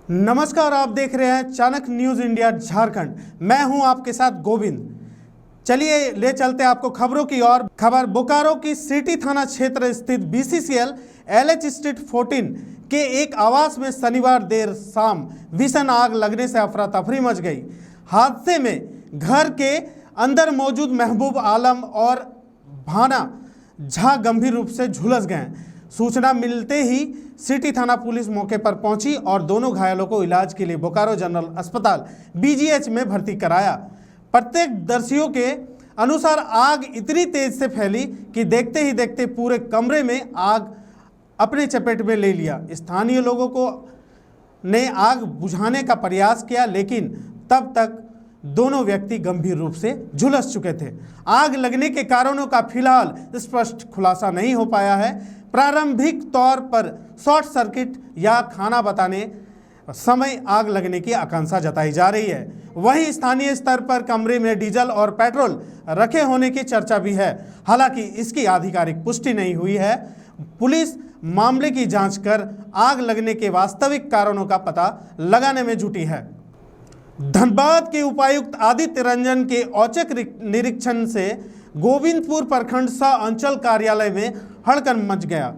नमस्कार, आप देख रहे हैं चाणक्य न्यूज़ इंडिया झारखंड। मैं हूं आपके साथ गोविंद। चलिए ले चलते आपको खबरों की ओर। खबर बोकारो की सिटी थाना क्षेत्र स्थित BCCL LH स्ट्रीट 14 के एक आवास में शनिवार देर शाम भीषण आग लगने से अफरा तफरी मच गई। हादसे में घर के अंदर मौजूद महबूब आलम और भाना झा गंभीर रूप से झुलस गए। सूचना मिलते ही सिटी थाना पुलिस मौके पर पहुंची और दोनों घायलों को इलाज के लिए बोकारो जनरल अस्पताल BGH में भर्ती कराया। प्रत्यक्षदर्शियों के अनुसार आग इतनी तेज से फैली कि देखते ही देखते पूरे कमरे में आग अपने चपेट में ले लिया। स्थानीय लोगों को ने आग बुझाने का प्रयास किया, लेकिन तब तक दोनों व्यक्ति गंभीर रूप से झुलस चुके थे। आग लगने के कारणों का फिलहाल स्पष्ट खुलासा नहीं हो पाया है। प्रारंभिक तौर पर शॉर्ट सर्किट या खाना बताने समय आग लगने की आशंका जताई जा रही है। वहीं स्थानीय स्तर पर कमरे में डीजल और पेट्रोल रखे होने की चर्चा भी है। हालांकि इसकी आधिकारिक पुष्टि नहीं हुई है। पुलिस मामले की जांच कर आग लगने के वास्तविक कारणों का पता लगाने में जुटी है। धनबाद के उपायुक्त आदित्य रंजन के औचक निरीक्षण से गोविंदपुर प्रखंड सह अंचल कार्यालय में हड़कंप मच गया।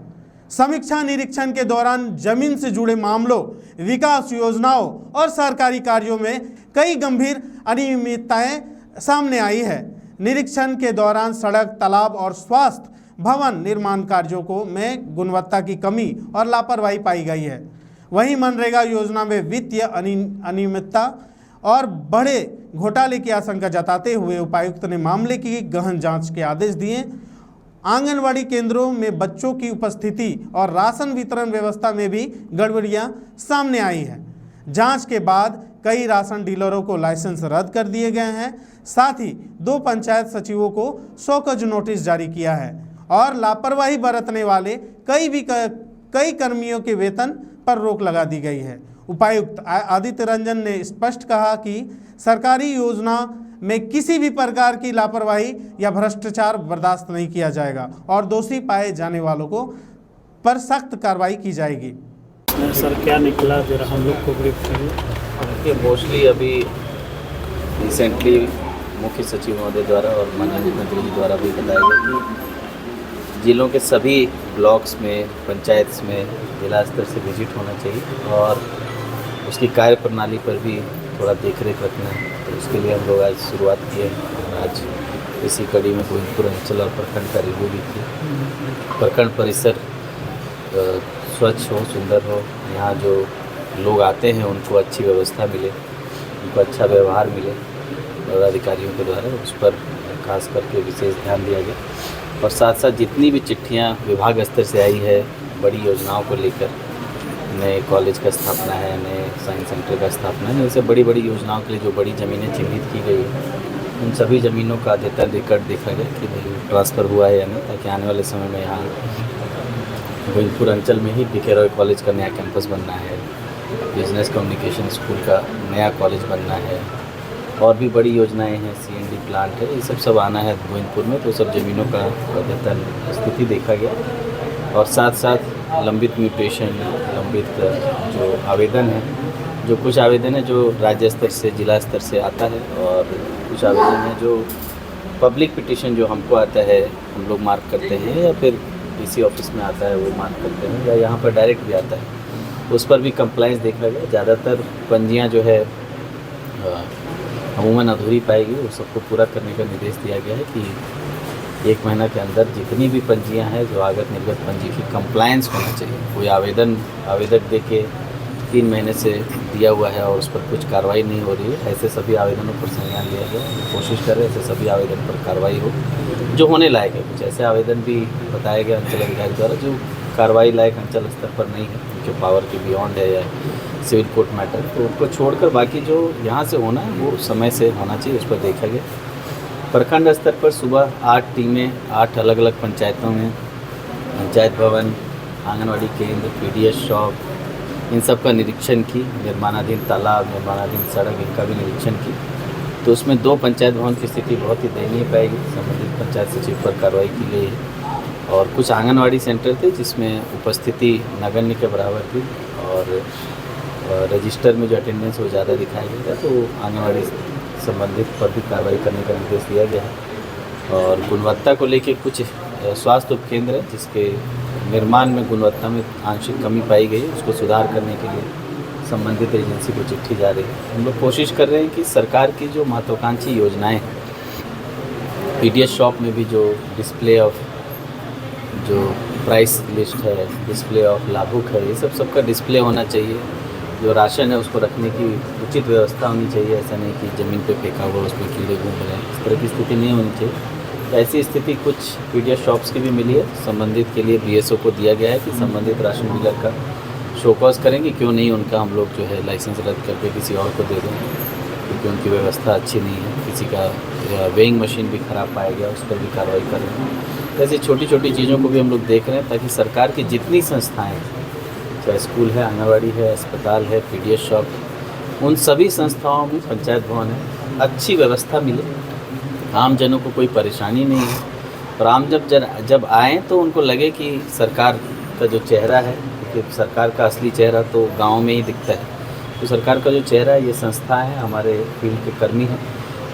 समीक्षा निरीक्षण के दौरान जमीन से जुड़े मामलों, विकास योजनाओं और सरकारी कार्यों में कई गंभीर अनियमितताएं सामने आई है। निरीक्षण के दौरान सड़क, तालाब और स्वास्थ्य भवन निर्माण कार्यों में गुणवत्ता की कमी और लापरवाही पाई गई है। वहीं मनरेगा योजना में वित्तीय अनियमितता और बड़े घोटाले की आशंका जताते हुए उपायुक्त ने मामले की गहन जांच के आदेश दिए। आंगनवाड़ी केंद्रों में बच्चों की उपस्थिति और राशन वितरण व्यवस्था में भी गड़बड़ियां सामने आई हैं। जांच के बाद कई राशन डीलरों को लाइसेंस रद्द कर दिए गए हैं। साथ ही 2 पंचायत सचिवों को शोकज नोटिस जारी किया है और लापरवाही बरतने वाले कई कर्मियों के वेतन पर रोक लगा दी गई है। उपायुक्त आदित्य रंजन ने स्पष्ट कहा कि सरकारी योजना में किसी भी प्रकार की लापरवाही या भ्रष्टाचार बर्दाश्त नहीं किया जाएगा और दोषी पाए जाने वालों को पर सख्त कार्रवाई की जाएगी। सर, क्या निकला जरा हम लोग को ब्रीफ करिए। ये मोस्टली अभी रिसेंटली मुख्य सचिव महोदय द्वारा और माननीय मुख्यमंत्री जी द्वारा भी बताया गया कि जिलों के सभी ब्लॉक्स में, पंचायत में जिला स्तर से विजिट होना चाहिए और उसकी कार्य प्रणाली पर भी थोड़ा देखरेख रखना है। तो उसके लिए हम लोग आज शुरुआत किए हैं। आज इसी कड़ी में गोविंदपुर अंचल और प्रखंड का रिव्यू भी किया। प्रखंड परिसर स्वच्छ हो, सुंदर हो, यहाँ जो लोग आते हैं उनको अच्छी व्यवस्था मिले, उनको अच्छा व्यवहार मिले और अधिकारियों के द्वारा उस पर खास करके विशेष ध्यान दिया गया। और साथ साथ जितनी भी चिट्ठियाँ विभाग स्तर से आई है बड़ी योजनाओं को लेकर, नए कॉलेज का स्थापना है, नए साइंस सेंटर का स्थापना है, जैसे बड़ी बड़ी योजनाओं के लिए जो बड़ी ज़मीनें चिन्हित की गई है उन सभी ज़मीनों का अद्यतन रिकॉर्ड देखा गया कि भाई ट्रांसफ़र हुआ है या नहीं, ताकि आने वाले समय में यहाँ गोविंदपुर अंचल में ही BK रॉय कॉलेज का नया कैंपस बनना है, बिजनेस कम्युनिकेशन स्कूल का नया कॉलेज बनना है और भी बड़ी योजनाएँ हैं, CND प्लांट है, ये सब आना है गोविंदपुर में। तो सब ज़मीनों का अद्यतन स्थिति देखा गया और साथ साथ लंबित म्यूटेशन, लंबित जो आवेदन है, जो कुछ आवेदन है जो राज्य स्तर से, जिला स्तर से आता है और कुछ आवेदन है जो पब्लिक पिटीशन जो हमको आता है हम लोग मार्क करते हैं या फिर DC ऑफिस में आता है वो मार्क करते हैं या यहाँ पर डायरेक्ट भी आता है, उस पर भी कंप्लाइंस देखा गया। ज़्यादातर पंजियाँ जो है अमूमन अधूरी पाएगी, वो सबको पूरा करने का निर्देश दिया गया है कि 1 महीना के अंदर जितनी भी पंजियाँ हैं जो आगत निर्गत पंजी की कंप्लायंस होना चाहिए। कोई आवेदक दे के 3 महीने से दिया हुआ है और उस पर कुछ कार्रवाई नहीं हो रही है, ऐसे सभी आवेदनों पर संज्ञान लिया गया। कोशिश कर रहे हैं ऐसे सभी आवेदन पर कार्रवाई हो जो होने लायक है। कुछ ऐसे आवेदन भी बताया गया अंचल अधिकारी द्वारा जो कार्रवाई लायक अंचल स्तर पर नहीं है, उनके पावर के बियॉन्ड है या सिविल कोर्ट मैटर, तो उनको छोड़कर बाकी जो यहाँ से होना है वो समय से होना चाहिए, उस पर देखा गया। प्रखंड स्तर पर सुबह 8 टीमें 8 अलग अलग पंचायतों में पंचायत भवन, आंगनवाड़ी केंद्र, PDS शॉप, इन सब का निरीक्षण की। निर्माणाधीन तालाब, निर्माणाधीन सड़क, इनका भी निरीक्षण की। तो उसमें 2 पंचायत भवन की स्थिति बहुत ही दयनीय पाएगी। संबंधित पंचायत सचिव पर कार्रवाई की गई है और कुछ आंगनवाड़ी सेंटर थे जिसमें उपस्थिति नगण्य के बराबर थी और रजिस्टर में जो अटेंडेंस वो ज़्यादा दिखाया गया तो आंगनवाड़ी संबंधित पर भी कार्रवाई करने का निर्देश दिया गया है। और गुणवत्ता को लेकर कुछ स्वास्थ्य उपकेंद्र है जिसके निर्माण में गुणवत्ता में आंशिक कमी पाई गई है, उसको सुधार करने के लिए संबंधित एजेंसी को चिट्ठी जा रही है। हम लोग कोशिश कर रहे हैं कि सरकार की जो महत्वाकांक्षी योजनाएं हैं, पीडीएस शॉप में भी जो डिस्प्ले ऑफ जो प्राइस लिस्ट है, डिस्प्ले ऑफ लाभुक है, ये सबका डिस्प्ले होना चाहिए। जो राशन है उसको रखने की उचित व्यवस्था होनी चाहिए। ऐसा नहीं कि ज़मीन पे फेंका हुआ उस पर कीड़े घूम रहे हैं, इस तरह की स्थिति नहीं होनी चाहिए। तो ऐसी स्थिति कुछ पीडीएस शॉप्स की भी मिली है। संबंधित के लिए बीएसओ को दिया गया है कि संबंधित राशन डीलर का शोकॉज करेंगे, क्यों नहीं उनका हम लोग जो है लाइसेंस रद्द करके किसी और को दे देंगे, क्योंकि उनकी व्यवस्था अच्छी नहीं है। किसी का वेइंग मशीन भी ख़राब पाया गया, उस पर भी कार्रवाई कर रहे हैं। ऐसी छोटी छोटी चीज़ों को भी हम लोग देख रहे हैं ताकि सरकार की जितनी संस्थाएँ, चाहे स्कूल है, आंगनवाड़ी है, अस्पताल है, पीडीएस शॉप, उन सभी संस्थाओं में, पंचायत भवन है, अच्छी व्यवस्था मिले, आम जनों को कोई परेशानी नहीं है। और आम जब आएँ तो उनको लगे कि सरकार का जो चेहरा है, क्योंकि सरकार का असली चेहरा तो गाँव में ही दिखता है, तो सरकार का जो चेहरा है ये संस्था है, हमारे फील्ड के कर्मी हैं।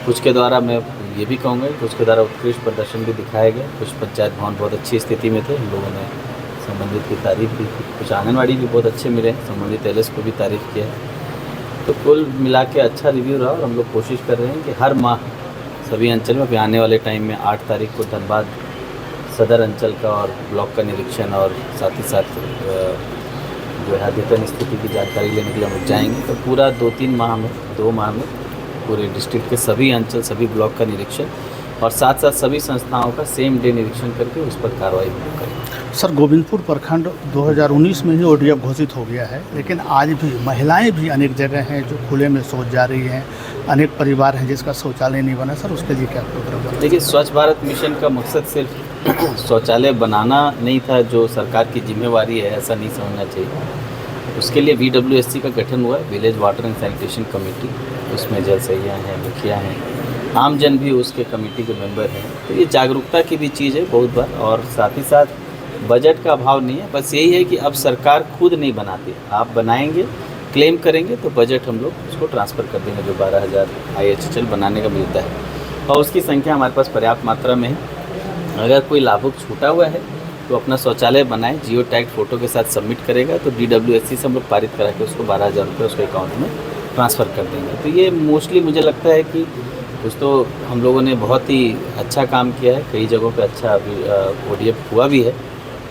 कुछ के द्वारा मैं ये भी कहूँगा, कुछ के द्वारा उत्कृष्ट प्रदर्शन भी दिखाया गया। कुछ पंचायत भवन बहुत अच्छी स्थिति में थे, हम लोगों ने संबंधित की तारीफ भी की। कुछ आंगनवाड़ी भी बहुत अच्छे मिले, संबंधित एलएस को भी तारीफ़ किया है। तो कुल मिला के अच्छा रिव्यू रहा और हम लोग कोशिश कर रहे हैं कि हर माह सभी अंचल में, अभी आने वाले टाइम में 8 तारीख को धनबाद सदर अंचल का और ब्लॉक का निरीक्षण और साथ ही साथ जो है अद्यतन स्थिति की जानकारी लेने के लिए हम लोग जाएंगे। तो पूरा 2 माह में पूरे डिस्ट्रिक्ट के सभी अंचल, सभी ब्लॉक का निरीक्षण और साथ साथ सभी संस्थाओं का सेम डे निरीक्षण करके उस पर कार्रवाई करेंगे। सर, गोविंदपुर प्रखंड 2019 में ही ओडीएफ घोषित हो गया है, लेकिन आज भी महिलाएं भी अनेक जगह हैं जो खुले में शौच जा रही हैं। अनेक परिवार हैं जिसका शौचालय नहीं बना। सर, उसके लिए क्या प्रोग्राम बना? देखिए, स्वच्छ भारत मिशन का मकसद सिर्फ शौचालय बनाना नहीं था, जो सरकार की जिम्मेवारी है, ऐसा नहीं समझना चाहिए। उसके लिए VWSC का गठन हुआ है, village water and sanitation committee. उसमें जल सहिया हैं, मुखिया हैं, आमजन भी उसके कमेटी के मेंबर हैं। तो ये जागरूकता की भी चीज़ है बहुत बार, और साथ ही साथ बजट का अभाव नहीं है। बस यही है कि अब सरकार खुद नहीं बनाती, आप बनाएंगे, क्लेम करेंगे तो बजट हम लोग उसको ट्रांसफ़र कर देंगे, जो 12,000 IHHL बनाने का मिलता है, और उसकी संख्या हमारे पास पर्याप्त मात्रा में है। अगर कोई लाभुक छूटा हुआ है तो अपना शौचालय बनाए, जियो टैग फ़ोटो के साथ सबमिट करेगा तो DWSC से हम लोग पारित करा के उसको 12,000 रुपये उसके अकाउंट में ट्रांसफ़र कर देंगे। तो ये मोस्टली मुझे लगता है कि कुछ तो हम लोगों ने बहुत ही अच्छा काम किया है, कई जगहों पे अच्छा अभी ODF हुआ भी है,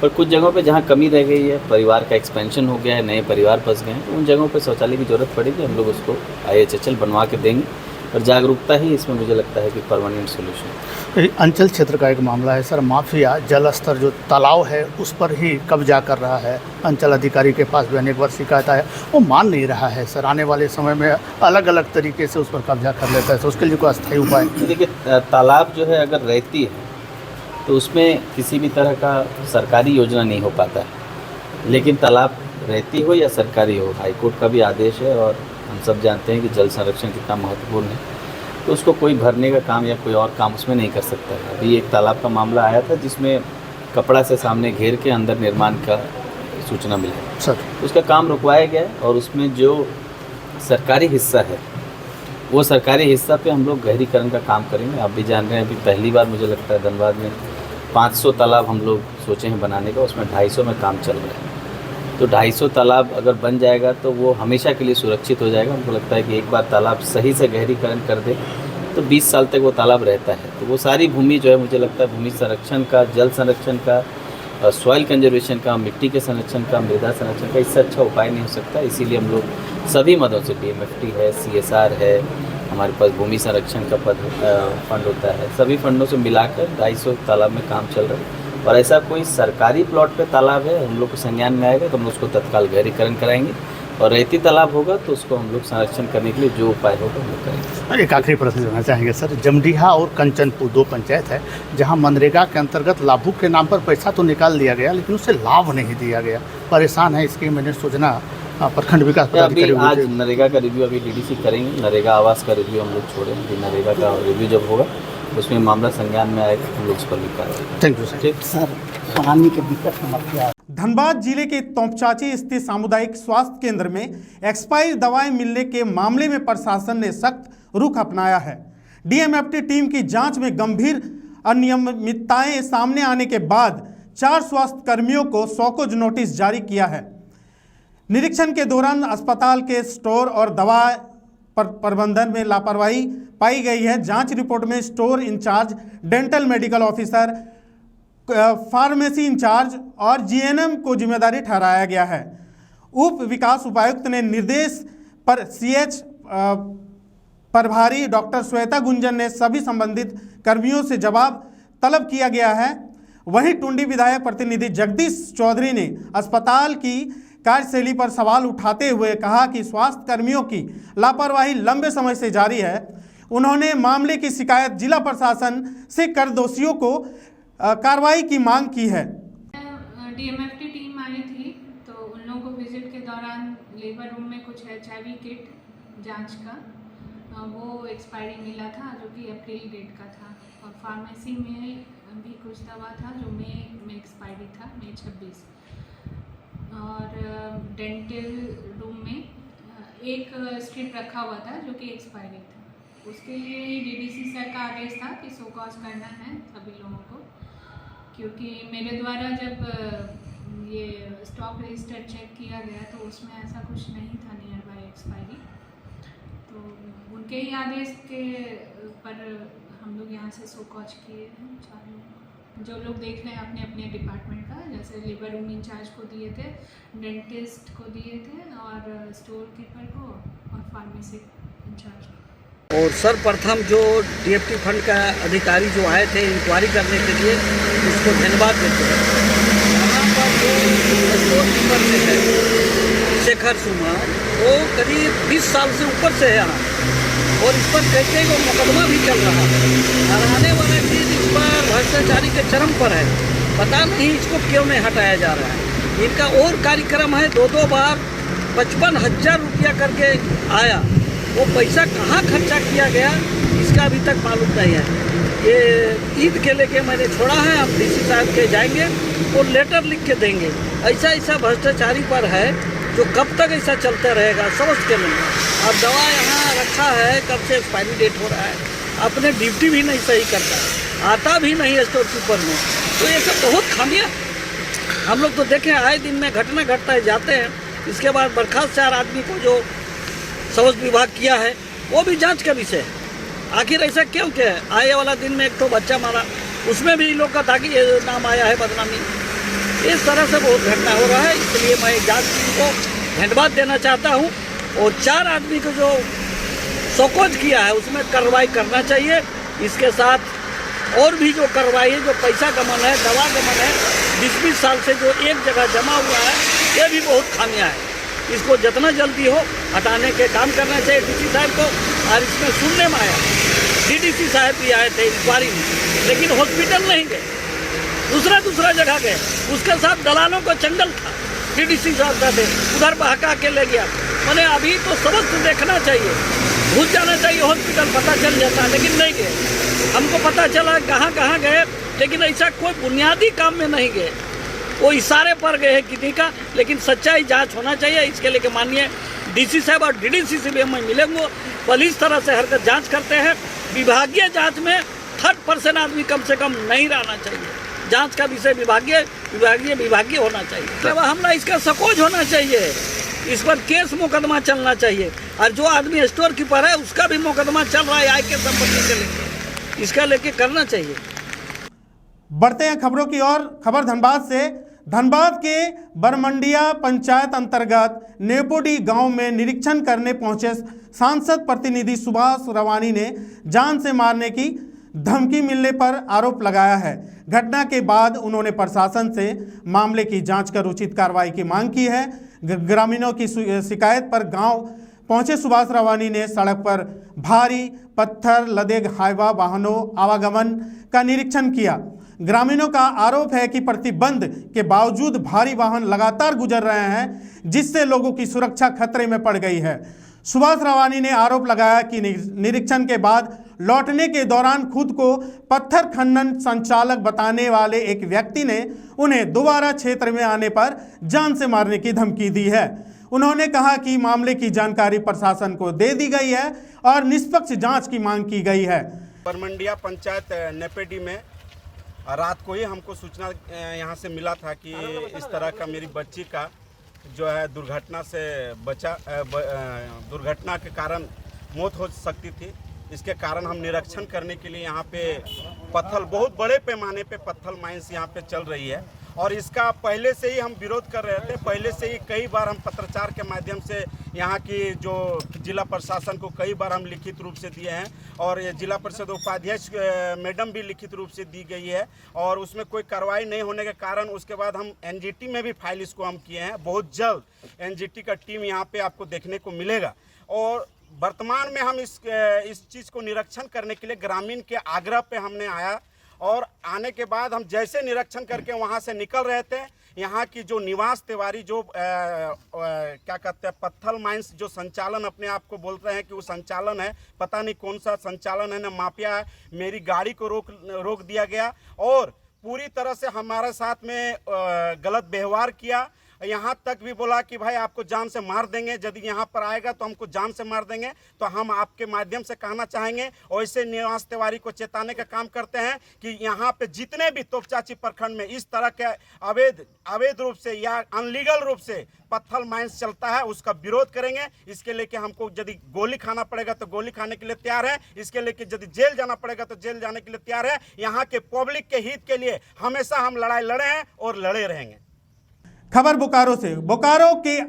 पर कुछ जगहों पे जहाँ कमी रह गई है, परिवार का एक्सपेंशन हो गया है, नए परिवार फंस गए हैं, तो उन जगहों पे शौचालय की ज़रूरत पड़ेगी, हम लोग उसको IHHL बनवा के देंगे। और जागरूकता ही इसमें मुझे लगता है कि परमानेंट सोल्यूशन। अंचल क्षेत्र का एक मामला है सर, माफिया जल स्तर जो तालाब है उस पर ही कब्जा कर रहा है। अंचल अधिकारी के पास भी अनेक बार शिकायत है, वो मान नहीं रहा है सर। आने वाले समय में अलग अलग तरीके से उस पर कब्जा कर लेता है, तो उसके लिए कोई अस्थायी उपाय? देखिए, तालाब जो है अगर रहती है तो उसमें किसी भी तरह का सरकारी योजना नहीं हो पाता है। लेकिन तालाब रहती हो या सरकारी हो, हाईकोर्ट का भी आदेश है और हम सब जानते हैं कि जल संरक्षण कितना महत्वपूर्ण है, तो उसको कोई भरने का काम या कोई और काम उसमें नहीं कर सकता है। अभी एक तालाब का मामला आया था जिसमें कपड़ा से सामने घेर के अंदर निर्माण का सूचना मिली सर, उसका काम रुकवाया गया है, और उसमें जो सरकारी हिस्सा है वो सरकारी हिस्सा पे हम लोग गहरीकरण का काम करेंगे। आप भी जान रहे हैं, अभी पहली बार मुझे लगता है धनबाद में 500 तालाब हम लोग सोचे हैं बनाने का, उसमें 250 में काम चल रहा है। तो 250 तालाब अगर बन जाएगा तो वो हमेशा के लिए सुरक्षित हो जाएगा। हमको लगता है कि एक बार तालाब सही से गहरीकरण कर दे तो 20 साल तक वो तालाब रहता है। तो वो सारी भूमि जो है, मुझे लगता है भूमि संरक्षण का, जल संरक्षण का, सॉइल कंजर्वेशन का, मिट्टी के संरक्षण का, मृदा संरक्षण का, इससे अच्छा उपाय नहीं हो सकता। इसीलिए हम लोग सभी मदों से, DMFT है, CSR है, हमारे पास भूमि संरक्षण का फंड होता है, सभी फंडों से मिलाकर 250 तालाब में काम चल रहा है। और ऐसा कोई सरकारी प्लॉट पे तालाब है, हम लोग को संज्ञान में आएगा तो हम उसको तत्काल गहरीकरण कराएंगे, और रहती तालाब होगा तो उसको हम लोग संरक्षण करने के लिए जो उपाय होगा हम लोग करेंगे। एक आखिरी प्रश्न करना चाहेंगे सर, जमडीहा और कंचनपुर 2 पंचायत है जहां मनरेगा के अंतर्गत लाभुक के नाम पर पैसा तो निकाल दिया गया, लेकिन उसे लाभ नहीं दिया गया। परेशान है, इसकी मैंने सूचना प्रखंड विकास अभी आज नरेगा का रिव्यू अभी DDC करेंगे। नरेगा आवास का रिव्यू हम लोग छोड़ें, अभी नरेगा का रिव्यू जब होगा उसमें मामला संज्ञान में आएगा, हम लोग उस पर भी कार्रवाई। Thank you sir. ठीक। सर पानी की दिक्कत समस्या है। धनबाद जिले के तोपचाची स्थित सामुदायिक स्वास्थ्य केंद्र में एक्सपायरी दवाएं मिलने के मामले में प्रशासन ने सख्त रुख अपनाया है। डीएमएफटी टीम की जांच में गंभीर अनियमितताएं सामने आने के बाद 4 स्वास्थ्य कर्मियों को शोकॉज नोटिस जारी किया है। निरीक्षण के दौरान अस्पताल के स्टोर और दवा प्रबंधन में लापरवाही पाई गई है। जांच रिपोर्ट में store incharge, dental medical officer, pharmacy incharge और जीएनएम को जिम्मेदारी ठहराया गया है। उप विकास उपायुक्त ने निर्देश पर सीएच प्रभारी डॉक्टर श्वेता गुंजन ने सभी संबंधित कर्मियों से जवाब तलब किया गया है। वहीं टुंडी विधायक प्रतिनिधि जगदीश चौधरी ने अस्पताल की कार्यशैली पर सवाल उठाते हुए कहा कि स्वास्थ्य कर्मियों की लापरवाही लंबे समय से जारी है। उन्होंने मामले की शिकायत जिला प्रशासन से कर दोषियों को कार्रवाई की मांग की है। डीएमएफटी टीम आई थी तो उन लोगों को विजिट के दौरान लेबर रूम में कुछ HIV किट जांच का वो एक्सपायरी मिला था जो कि अप्रैल डेट का था, और फार्मेसी में भी कुछ दवा था जो मई में एक्सपायरी था, मई 26, और डेंटल रूम में एक स्ट्रिप रखा हुआ था जो कि एक्सपायरी था। उसके लिए डीडीसी सर का आदेश था कि शो कॉज करना है सभी लोगों को, क्योंकि मेरे द्वारा जब ये स्टॉक रजिस्टर चेक किया गया तो उसमें ऐसा कुछ नहीं था नियर बाय एक्सपायरी। तो उनके ही आदेश के पर हम लोग यहाँ से शो कॉज किए हैं 4 लोग। जो लोग देख रहे हैं अपने अपने डिपार्टमेंट का, जैसे लेबर रूम इंचार्ज को दिए थे, डेंटिस्ट को दिए थे, और स्टोर कीपर को, और फार्मेसी इंचार्ज को। और सर्वप्रथम जो डीएफटी फंड का अधिकारी जो आए थे इंक्वायरी करने के लिए, उसको धन्यवाद देते हैं। यहाँ पर जो स्टोर कीपर से है शेखर सुमा, वो करीब 20 साल से ऊपर से है यहाँ, और इस पर कहते हैं मुकदमा भी चल रहा है। और आने वाला चीज़ इस पर भ्रष्टाचारी के चरम पर है, पता नहीं इसको क्यों नहीं हटाया जा रहा है। इनका और कार्यक्रम है, 2 बार 55,000 रुपया करके आया, वो पैसा कहाँ खर्चा किया गया इसका अभी तक मालूम नहीं है। ये ईद के लेके मैंने छोड़ा है, हम डीसी साहब के जाएंगे और लेटर लिख के देंगे। ऐसा भ्रष्टाचारी पर है जो कब तक ऐसा चलता रहेगा समझ के नहीं। अब दवा यहाँ रखा है, कब से एक्सपायरी डेट हो रहा है, अपने ड्यूटी भी नहीं सही करता, आता भी नहीं स्टोर कीपर में, तो ये सब बहुत खामियाँ हम लोग तो देखें आए दिन में घटना घटता है, जाते हैं। इसके बाद बर्खास्त 4 आदमी को जो स्वास्थ्य विभाग किया है वो भी जांच का विषय है। आखिर ऐसा क्यों क्या है? आए वाला दिन में एक तो बच्चा मारा, उसमें भी लोग का ताकि ये नाम आया है बदनामी। इस तरह से बहुत घटना हो रहा है, इसलिए मैं जांच टीम को धन्यवाद देना चाहता हूं, और 4 आदमी को जो शोकॉज किया है उसमें कार्रवाई करना चाहिए। इसके साथ और भी जो कार्रवाई है, जो पैसा गमन है, दवा गमन है, 20-20 साल से जो एक जगह जमा हुआ है, ये भी बहुत खामियां है। इसको जितना जल्दी हो हटाने के काम करना चाहिए डीसी साहब को। और इसमें सुनने में आया डीडीसी साहब भी आए थे इंक्वायरी में, लेकिन हॉस्पिटल नहीं गए, दूसरा जगह गए। उसके साथ दलालों का चंगल था, डीडीसी साहब का थे, उधर बहका के ले गया। मैंने अभी तो सबक देखना चाहिए, घुस जाना चाहिए हॉस्पिटल, पता चल जाता, लेकिन नहीं गए। हमको पता चला कहाँ गए, लेकिन ऐसा कोई बुनियादी काम में नहीं गए, वो इशारे पर गए हैं किसी का। लेकिन सच्चाई जांच होना चाहिए, इसके लिए माननीय डीसी साहब और डीडीसी से भी मैं मिलेंगे। पुलिस तरह से हरकत जांच करते हैं, विभागीय जांच में 3rd आदमी कम से कम नहीं रहना चाहिए। जांच का विषय विभागीय होना चाहिए। तो हमला इसका सकोज होना चाहिए, इस पर केस मुकदमा चलना चाहिए। और जो आदमी स्टोर कीपर है उसका भी मुकदमा चल रहा है आय के संपत्ति के लेके, इसका लेके करना चाहिए। बढ़ते हैं खबरों की ओर। खबर धनबाद से। धनबाद के बरमंडिया पंचायत अंतर्गत नेपोडी गांव में निरीक्षण करने पहुंचे सांसद प्रतिनिधि सुभाष रवानी ने जान से मारने की धमकी मिलने पर आरोप लगाया है। घटना के बाद उन्होंने प्रशासन से मामले की जांच कर उचित कार्रवाई की मांग की है। ग्रामीणों की शिकायत पर गांव पहुंचे सुभाष रवानी ने सड़क पर भारी पत्थर लदे हाईवा वाहनों आवागमन का निरीक्षण किया। ग्रामीणों का आरोप है कि प्रतिबंध के बावजूद भारी वाहन लगातार गुजर रहे हैं, जिससे लोगों की सुरक्षा खतरे में पड़ गई है। सुभाष रवानी ने आरोप लगाया कि निरीक्षण के बाद लौटने के दौरान खुद को पत्थर खनन संचालक बताने वाले एक व्यक्ति ने उन्हें दोबारा क्षेत्र में आने पर जान से मारने की धमकी दी है। उन्होंने कहा कि मामले की जानकारी प्रशासन को दे दी गई है और निष्पक्ष जांच की मांग की गई है। परमंडिया पंचायत नेपेडी में रात को ही हमको सूचना यहाँ से मिला था कि इस तरह का मेरी बच्ची का जो है दुर्घटना के कारण मौत हो सकती थी। इसके कारण हम निरीक्षण करने के लिए यहाँ पे बहुत बड़े पैमाने पे पत्थर माइंस यहाँ पे चल रही है और इसका पहले से ही हम विरोध कर रहे थे। पहले से ही कई बार हम पत्रचार के माध्यम से यहाँ की जो जिला प्रशासन को कई बार हम लिखित रूप से दिए हैं और ये जिला परिषद उपाध्यक्ष मैडम भी लिखित रूप से दी गई है और उसमें कोई कार्रवाई नहीं होने के कारण उसके बाद हम एनजीटी में भी फाइल इसको हम किए हैं। बहुत जल्द एनजीटी का टीम यहाँ पे आपको देखने को मिलेगा और वर्तमान में हम इस चीज़ को निरीक्षण करने के लिए ग्रामीण के आग्रह पे हमने आया और आने के बाद हम जैसे निरीक्षण करके वहाँ से निकल रहे थे, यहाँ की जो निवास तिवारी जो क्या कहते हैं पत्थर माइंस जो संचालन अपने आप को बोल रहे हैं कि वो संचालन है, पता नहीं कौन सा संचालन है, ना माफिया है। मेरी गाड़ी को रोक दिया गया और पूरी तरह से हमारे साथ में गलत व्यवहार किया। यहाँ तक भी बोला कि भाई आपको जान से मार देंगे, यदि यहाँ पर आएगा तो हमको जान से मार देंगे। तो हम आपके माध्यम से कहना चाहेंगे और इसे निवास तिवारी को चेताने का काम करते हैं कि यहाँ पे जितने भी तोपचाची प्रखंड में इस तरह के अवैध रूप से या अनलीगल रूप से पत्थर माइंस चलता है उसका विरोध करेंगे। इसके लेके हमको यदि गोली खाना पड़ेगा तो गोली खाने के लिए तैयार है, इसके लेके यदि जेल जाना पड़ेगा तो जेल जाने के लिए तैयार है। यहाँ के पब्लिक के हित के लिए हमेशा हम लड़ाई लड़े हैं और लड़े रहेंगे। खबर बोकारो से। बोकारो के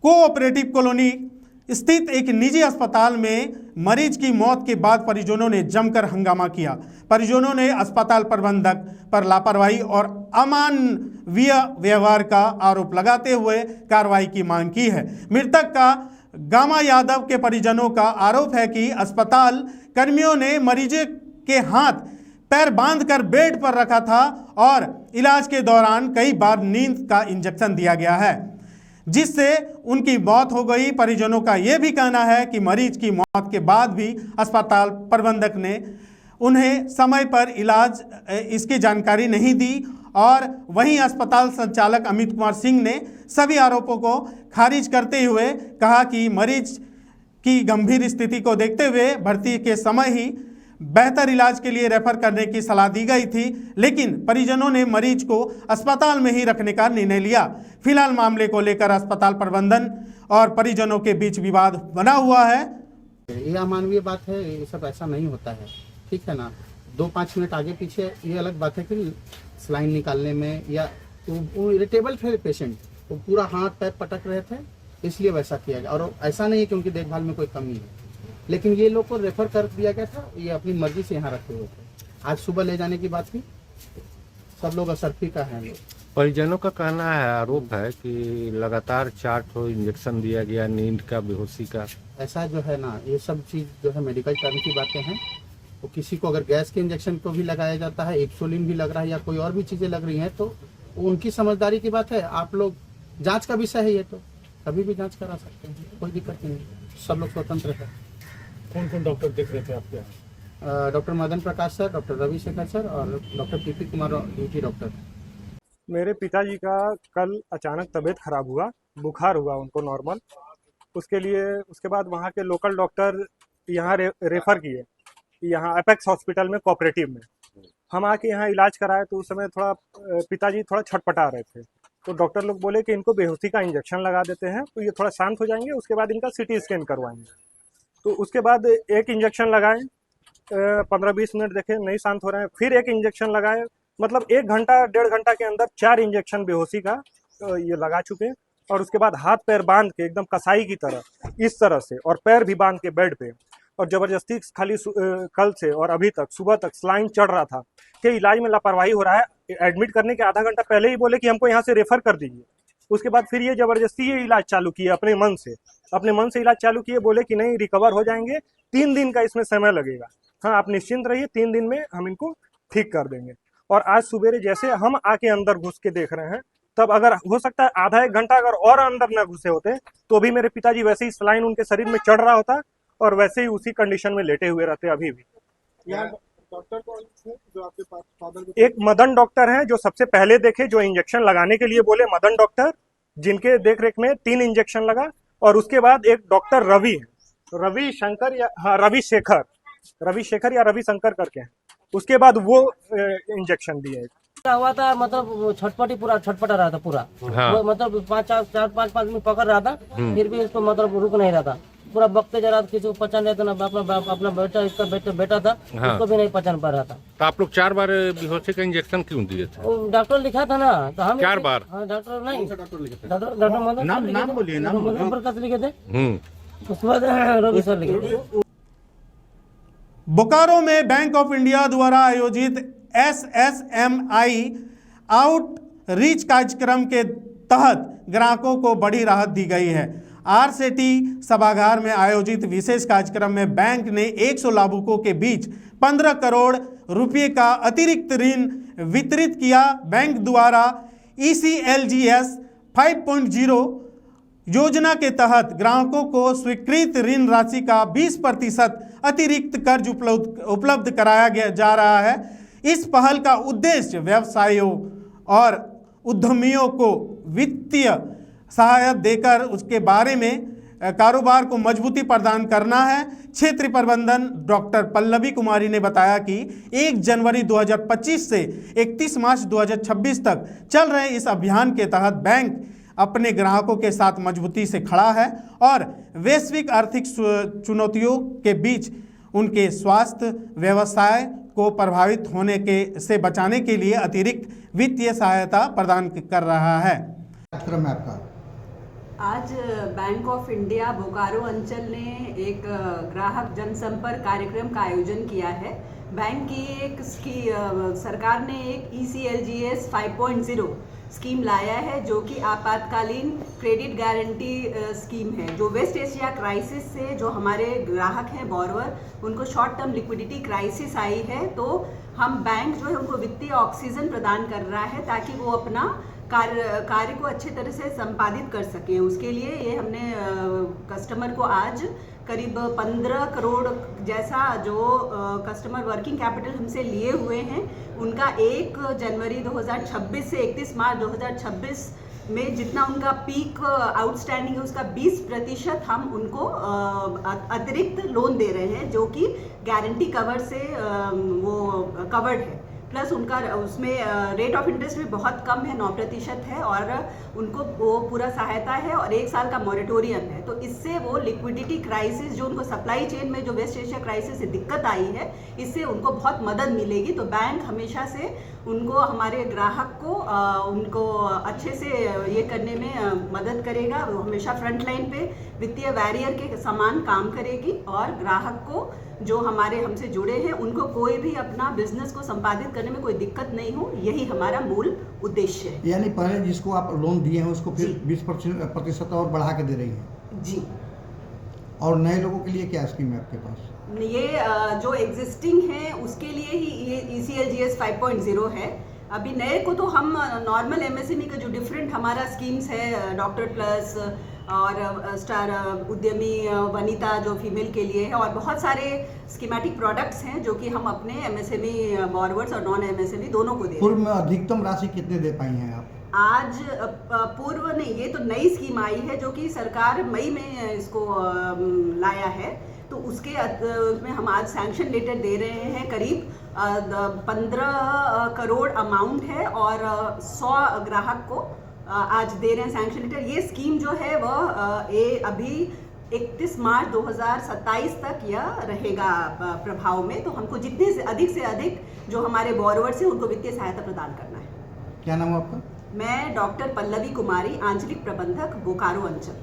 कोऑपरेटिव कॉलोनी स्थित एक निजी अस्पताल में मरीज की मौत के बाद परिजनों ने जमकर हंगामा किया। परिजनों ने अस्पताल प्रबंधक पर लापरवाही और अमानवीय व्यवहार का आरोप लगाते हुए कार्रवाई की मांग की है। मृतक का गामा यादव के परिजनों का आरोप है कि अस्पताल कर्मियों ने मरीज के हाथ पैर बांधकर बेड पर रखा था और इलाज के दौरान कई बार नींद का इंजेक्शन दिया गया है, जिससे उनकी मौत हो गई। परिजनों का यह भी कहना है कि मरीज की मौत के बाद भी अस्पताल प्रबंधक ने उन्हें समय पर इलाज इसकी जानकारी नहीं दी और वहीं अस्पताल संचालक अमित कुमार सिंह ने सभी आरोपों को खारिज करते हुए कहा कि मरीज की गंभीर स्थिति को देखते हुए भर्ती के समय ही बेहतर इलाज के लिए रेफर करने की सलाह दी गई थी, लेकिन परिजनों ने मरीज को अस्पताल में ही रखने का निर्णय लिया। फिलहाल मामले को लेकर अस्पताल प्रबंधन और परिजनों के बीच विवाद बना हुआ है। ये अमानवीय बात है, ये सब ऐसा नहीं होता है, ठीक है ना। 2-5 मिनट आगे पीछे ये अलग बात है कि सलाइन निकालने में या वो इरिटेबल थे पेशेंट, वो पूरा हाथ पैर पटक रहे थे इसलिए वैसा किया गया और ऐसा नहीं है कि उनकी देखभाल में कोई कमी है, लेकिन ये लोग को रेफर कर दिया गया था, ये अपनी मर्जी से यहाँ रखे हुए थे। आज सुबह ले जाने की बात थी, सब लोग असरफी का है। लोग परिजनों का कहना है, आरोप है कि लगातार 4 इंजेक्शन दिया गया, नींद का, बेहोशी का। ऐसा जो है ना, ये सब चीज़ जो है मेडिकल टर्म की बातें हैं। तो किसी को अगर गैस के इंजेक्शन को भी लगाया जाता है, इंसुलिन भी लग रहा है या कोई और भी चीज़ें लग रही हैं, तो उनकी समझदारी की बात है। आप लोग जाँच का विषय है, ये तो कभी भी जाँच करा सकते हैं, कोई दिक्कत नहीं, सब लोग स्वतंत्र है। कौन कौन डॉक्टर दिख रहे थे आपके यहाँ? डॉक्टर मदन प्रकाश सर, डॉक्टर रविशेखर सर और doctor PP Kumar duty doctor. मेरे पिताजी का कल अचानक तबीयत खराब हुआ, बुखार हुआ उनको नॉर्मल। उसके बाद वहाँ के लोकल डॉक्टर यहाँ रेफ़र किए, यहाँ अपेक्स हॉस्पिटल में कोऑपरेटिव में। हम आके यहाँ इलाज कराए तो उस समय थोड़ा पिताजी थोड़ा छटपटा रहे थे, तो डॉक्टर लोग बोले कि इनको बेहोशी का इंजेक्शन लगा देते हैं तो ये थोड़ा शांत हो जाएंगे, उसके बाद इनका CT स्कैन करवाएंगे। तो उसके बाद एक इंजेक्शन लगाए, 15-20 मिनट देखे नहीं शांत हो रहे हैं, फिर एक इंजेक्शन लगाए, मतलब 1 घंटा 1.5 घंटा के अंदर 4 इंजेक्शन बेहोशी का ये लगा चुके हैं। और उसके बाद हाथ पैर बांध के एकदम कसाई की तरह इस तरह से और पैर भी बांध के बेड पे और ज़बरदस्ती खाली कल से और अभी तक सुबह तक सलाइन चढ़ रहा था कि इलाज में लापरवाही हो रहा है। एडमिट करने के आधा घंटा पहले ही बोले कि हमको यहाँ से रेफर कर दीजिए। उसके बाद फिर ये ज़बरदस्ती ये इलाज चालू किए, अपने मन से इलाज चालू किए, बोले कि नहीं रिकवर हो जाएंगे, 3 दिन का इसमें समय लगेगा, हाँ आप निश्चिंत रहिए, 3 दिन में हम इनको ठीक कर देंगे। और आज सुबेरे जैसे हम आके अंदर घुस के देख रहे हैं, तब अगर हो सकता है आधा 1 घंटा अगर और अंदर न घुसे होते तो भी मेरे पिताजी वैसे ही सलाइन उनके शरीर में चढ़ रहा होता और वैसे ही उसी कंडीशन में लेटे हुए रहते अभी भी। डॉक्टर कौन थे जो आपके पास फादर? एक मदन डॉक्टर हैं जो सबसे पहले देखे, जो इंजेक्शन लगाने के लिए बोले, मदन डॉक्टर, जिनके देखरेख में 3 इंजेक्शन लगा। और उसके बाद एक डॉक्टर रवि है, रविशंकर या हाँ रविशेखर या रविशंकर करके हैं, उसके बाद वो इंजेक्शन दिए। क्या हुआ था, मतलब छटपटी पूरा छटपटा रहा था पूरा। हाँ। वो मतलब 5 मिनट पकड़ रहा था, फिर भी उसको मतलब रुक नहीं रहा था, पूरा बकते जा रहा था, किसी को पहचान नहीं था ना, अपना बेटा, इसका बेटा था। हाँ। उसको भी नहीं पहचान पा रहा था। तो आप लोग 4 बार बेहोशी का इंजेक्शन क्यों दिए थे? वो डॉक्टर लिखा था ना, तो हम 4 बार? हाँ, डॉक्टर नहीं, डॉक्टर नाम बोलिए, नाम प्रकाश लिखे थे, उसके बाद रवि सर लिखे थे। बोकारो में बैंक ऑफ इंडिया द्वारा आयोजित SSMI आउटरीच कार्यक्रम के तहत ग्राहकों को बड़ी राहत दी गई है। RCT सभागार में आयोजित विशेष कार्यक्रम में बैंक ने 100 लाभुकों के बीच 15 करोड़ रुपए का अतिरिक्त ऋण वितरित किया। बैंक द्वारा ECLGS 5.0 योजना के तहत ग्राहकों को स्वीकृत ऋण राशि का 20% अतिरिक्त कर्ज उपलब्ध कराया जा रहा है। इस पहल का उद्देश्य व्यवसायियों और उद्यमियों को वित्तीय सहायता देकर उसके बारे में कारोबार को मजबूती प्रदान करना है। क्षेत्रीय प्रबंधन डॉक्टर पल्लवी कुमारी ने बताया कि 1 जनवरी 2025 से 31 मार्च 2026 तक चल रहे इस अभियान के तहत बैंक अपने ग्राहकों के साथ मजबूती से खड़ा है और वैश्विक आर्थिक चुनौतियों के बीच उनके स्वास्थ्य व्यवसाय को प्रभावित होने से बचाने के लिए अतिरिक्त वित्तीय सहायता प्रदान कर रहा है। कार्यक्रम है आपका। आज बैंक ऑफ इंडिया बोकारो अंचल ने एक ग्राहक जनसंपर्क कार्यक्रम का आयोजन किया है। बैंक की सरकार ने एक ECLGS 5.0 स्कीम लाया है, जो कि आपातकालीन क्रेडिट गारंटी स्कीम है। जो वेस्ट एशिया क्राइसिस से जो हमारे ग्राहक हैं, बोरोवर, उनको शॉर्ट टर्म लिक्विडिटी क्राइसिस आई है, तो हम बैंक जो है उनको वित्तीय ऑक्सीजन प्रदान कर रहा है ताकि वो अपना कार्य को अच्छे तरह से संपादित कर सकें। उसके लिए ये हमने कस्टमर को आज करीब 15 करोड़ जैसा जो कस्टमर वर्किंग कैपिटल हमसे लिए हुए हैं, उनका 1 जनवरी 2026 से 31 मार्च 2026 में जितना उनका पीक आउटस्टैंडिंग है उसका 20% हम उनको अतिरिक्त लोन दे रहे हैं, जो कि गारंटी कवर से वो कवर्ड है। प्लस उनका उसमें रेट ऑफ इंटरेस्ट भी बहुत कम है, 9% है, और उनको वो पूरा सहायता है और 1 साल का मॉरेटोरियम है। तो इससे वो लिक्विडिटी क्राइसिस जो उनको सप्लाई चेन में जो वेस्ट एशिया क्राइसिस से दिक्कत आई है, इससे उनको बहुत मदद मिलेगी। तो बैंक हमेशा से उनको, हमारे ग्राहक को उनको अच्छे से ये करने में मदद करेगा। वो हमेशा फ्रंट लाइन पे वित्तीय वैरियर के समान काम करेगी और ग्राहक को जो हमारे हमसे जुड़े हैं उनको कोई भी अपना बिजनेस को संपादित करने में कोई दिक्कत नहीं हो, यही हमारा मूल उद्देश्य है। यानी पहले जिसको आप लोन दिए हैं उसको फिर 20% और बढ़ा के दे रही हैं जी। और नए लोगों के लिए क्या स्कीम है आपके पास? ये जो एग्जिस्टिंग है उसके लिए ही ये ECLGS 5.0 है। अभी नए को तो हम नॉर्मल MSME का जो डिफरेंट हमारा स्कीम्स है, डॉक्टर प्लस और स्टार उद्यमी वनिता जो फीमेल के लिए है, और बहुत सारे स्कीमेटिक प्रोडक्ट्स हैं जो कि हम अपने MSME बोरोवर्स और नॉन MSME दोनों को दे रहे हैं। पूर्व में अधिकतम राशि कितने दे पाई हैं आप? आज पूर्व नहीं, ये तो नई स्कीम आई है जो कि सरकार मई में इसको लाया है, तो उसमें हम आज सैंक्शन लेटर दे रहे हैं। करीब 15 करोड़ अमाउंट है और 100 ग्राहक को आज दे रहे हैं सैंक्शन लेटर। ये स्कीम जो है वह अभी 31 मार्च 2027 तक यह रहेगा प्रभाव में। तो हमको जितने से अधिक जो हमारे बोरोवर्स हैं उनको वित्तीय सहायता प्रदान करना है। क्या नाम है आपका? मैं डॉक्टर पल्लवी कुमारी, आंचलिक प्रबंधक, बोकारो अंचल।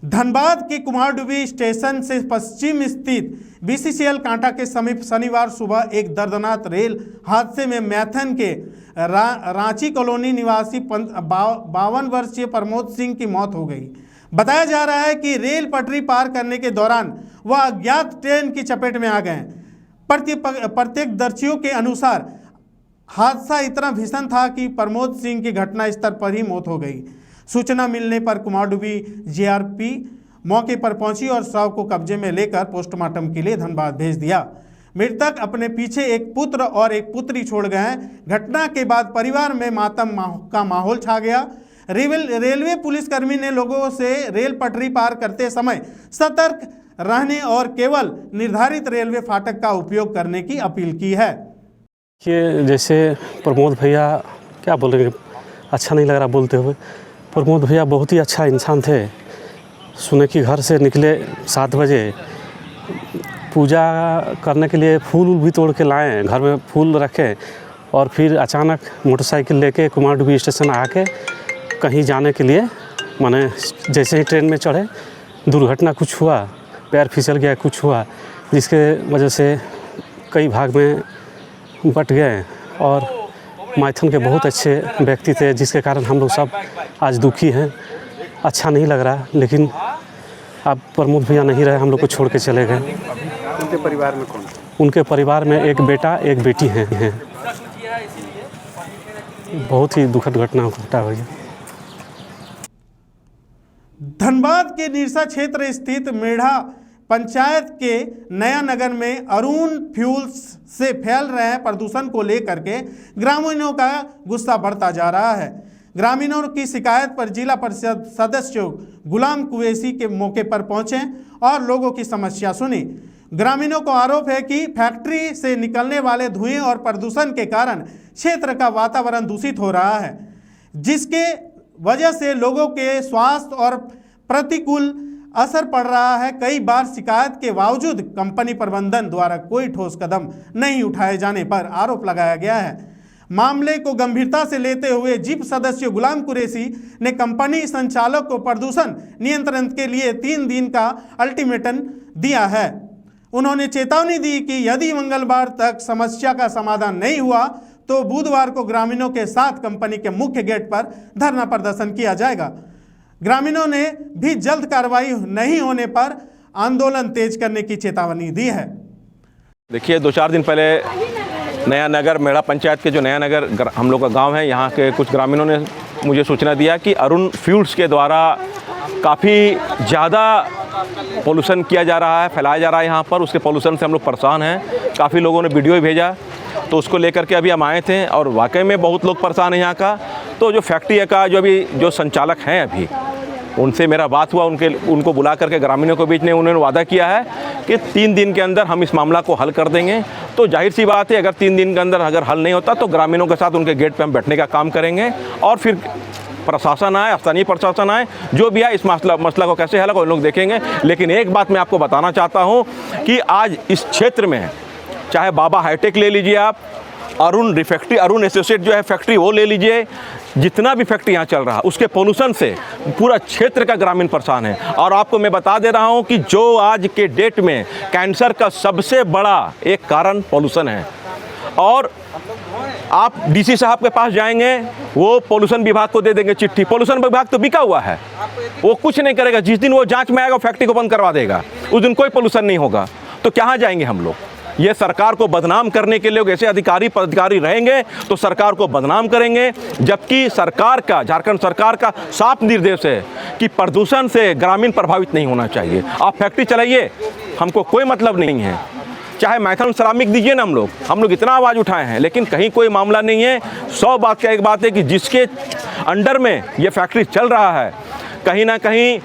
धनबाद के कुमारडुबी स्टेशन से पश्चिम स्थित BCCL कांटा के समीप शनिवार सुबह एक दर्दनाक रेल हादसे में मैथन के रांची कॉलोनी निवासी 52 वर्षीय प्रमोद सिंह की मौत हो गई। बताया जा रहा है कि रेल पटरी पार करने के दौरान वह अज्ञात ट्रेन की चपेट में आ गए। प्रत्यक्षदर्शियों के अनुसार हादसा इतना भीषण था कि प्रमोद सिंह की घटनास्थल पर ही मौत हो गई। सूचना मिलने पर कुमारडुबी JRP मौके पर पहुंची और शव को कब्जे में लेकर पोस्टमार्टम के लिए धनबाद भेज दिया। मृतक अपने पीछे एक पुत्र और एक पुत्री छोड़ गए हैं। घटना के बाद परिवार में मातम का माहौल छा गया। रेलवे पुलिसकर्मी ने लोगों से रेल पटरी पार करते समय सतर्क रहने और केवल निर्धारित रेलवे फाटक का उपयोग करने की अपील की है। कि जैसे प्रमोद भैया क्या बोल रहे हैं, अच्छा नहीं लग रहा बोलते हुए। प्रमोद भैया बहुत ही अच्छा इंसान थे। सुने कि घर से निकले 7 बजे, पूजा करने के लिए फूल भी तोड़ के लाए, घर में फूल रखे और फिर अचानक मोटरसाइकिल लेके कुमारडुबी स्टेशन आके कहीं जाने के लिए माने जैसे ही ट्रेन में चढ़े दुर्घटना कुछ हुआ, पैर फिसल गया, कुछ हुआ, जिसके वजह से कई भाग में बट गए। और मैथन के बहुत अच्छे व्यक्ति थे, जिसके कारण हम लोग सब आज दुखी हैं। अच्छा नहीं लग रहा, लेकिन अब प्रमोद भैया नहीं रहे, हम लोग को छोड़ के चले गए। उनके परिवार में कौन? उनके परिवार में एक बेटा एक बेटी हैं। बहुत ही दुखद घटना घटा हुई है। धनबाद के निरसा क्षेत्र स्थित मेढ़ा पंचायत के नया नगर में अरुण फ्यूल्स से फैल रहे प्रदूषण को लेकर के ग्रामीणों का गुस्सा बढ़ता जा रहा है। ग्रामीणों की शिकायत पर जिला परिषद सदस्य गुलाम कुवैसी के मौके पर पहुंचे और लोगों की समस्या सुनी। ग्रामीणों को आरोप है कि फैक्ट्री से निकलने वाले धुएं और प्रदूषण के कारण क्षेत्र का वातावरण दूषित हो रहा है, जिसके वजह से लोगों के स्वास्थ्य और प्रतिकूल असर पड़ रहा है। कई बार शिकायत के बावजूद कंपनी प्रबंधन द्वारा कोई ठोस कदम नहीं उठाए जाने पर आरोप लगाया गया है। मामले को गंभीरता से लेते हुए जिप सदस्य गुलाम कुरैशी ने कंपनी संचालक को प्रदूषण नियंत्रण के लिए 3 दिन का अल्टीमेटम दिया है। उन्होंने चेतावनी दी कि यदि मंगलवार तक समस्या का समाधान नहीं हुआ तो बुधवार को ग्रामीणों के साथ कंपनी के मुख्य गेट पर धरना प्रदर्शन किया जाएगा। ग्रामीणों ने भी जल्द कार्रवाई नहीं होने पर आंदोलन तेज करने की चेतावनी दी है। देखिए, 2-4 दिन पहले नया नगर मेढ़ा पंचायत के जो नया नगर हम लोग का गांव है, यहाँ के कुछ ग्रामीणों ने मुझे सूचना दिया कि अरुण फ्यूल्स के द्वारा काफ़ी ज़्यादा पोल्यूशन किया जा रहा है, फैलाया जा रहा है यहाँ पर। उसके पोल्यूशन से हम लोग परेशान हैं। काफ़ी लोगों ने वीडियो भी भेजा, तो उसको लेकर के अभी हम आए थे और वाकई में बहुत लोग परेशान हैं यहाँ का। तो जो फैक्ट्री का जो संचालक हैं, अभी उनसे मेरा बात हुआ, उनको बुला करके ग्रामीणों के बीच में उन्होंने वादा किया है कि 3 दिन के अंदर हम इस मामला को हल कर देंगे। तो जाहिर सी बात है, अगर 3 दिन के अंदर अगर हल नहीं होता तो ग्रामीणों के साथ उनके गेट पे हम बैठने का काम करेंगे और फिर प्रशासन आए, स्थानीय प्रशासन आए, जो भी है इस मसला को कैसे हल हो, लोग देखेंगे। लेकिन एक बात मैं आपको बताना चाहता हूँ कि आज इस क्षेत्र में चाहे बाबा हाईटेक ले लीजिए आप, अरुण रिफैक्ट्री, अरुण एसोसिएट जो है फैक्ट्री वो ले लीजिए, जितना भी फैक्ट्री यहाँ चल रहा है उसके पोल्यूशन से पूरा क्षेत्र का ग्रामीण परेशान है। और आपको मैं बता दे रहा हूँ कि जो आज के डेट में कैंसर का सबसे बड़ा एक कारण पोल्यूशन है। और आप डीसी साहब के पास जाएंगे, वो पोल्यूशन विभाग को दे देंगे चिट्ठी। पोल्यूशन विभाग तो बिका हुआ है, वो कुछ नहीं करेगा। जिस दिन वो जांच में आएगा फैक्ट्री को बंद करवा देगा, उस दिन कोई पोल्यूशन नहीं होगा। तो कहाँ जाएंगे हम लोग? ये सरकार को बदनाम करने के लिए ऐसे अधिकारी पदाधिकारी रहेंगे तो सरकार को बदनाम करेंगे, जबकि सरकार का, झारखंड सरकार का साफ निर्देश है कि प्रदूषण से ग्रामीण प्रभावित नहीं होना चाहिए। आप फैक्ट्री चलाइए, हमको कोई मतलब नहीं है। चाहे मैथन श्रमिक दीजिए ना, हम लोग इतना आवाज़ उठाए हैं, लेकिन कहीं कोई मामला नहीं है। 100 बात का एक बात है कि जिसके अंडर में ये फैक्ट्री चल रहा है, कहीं ना कहीं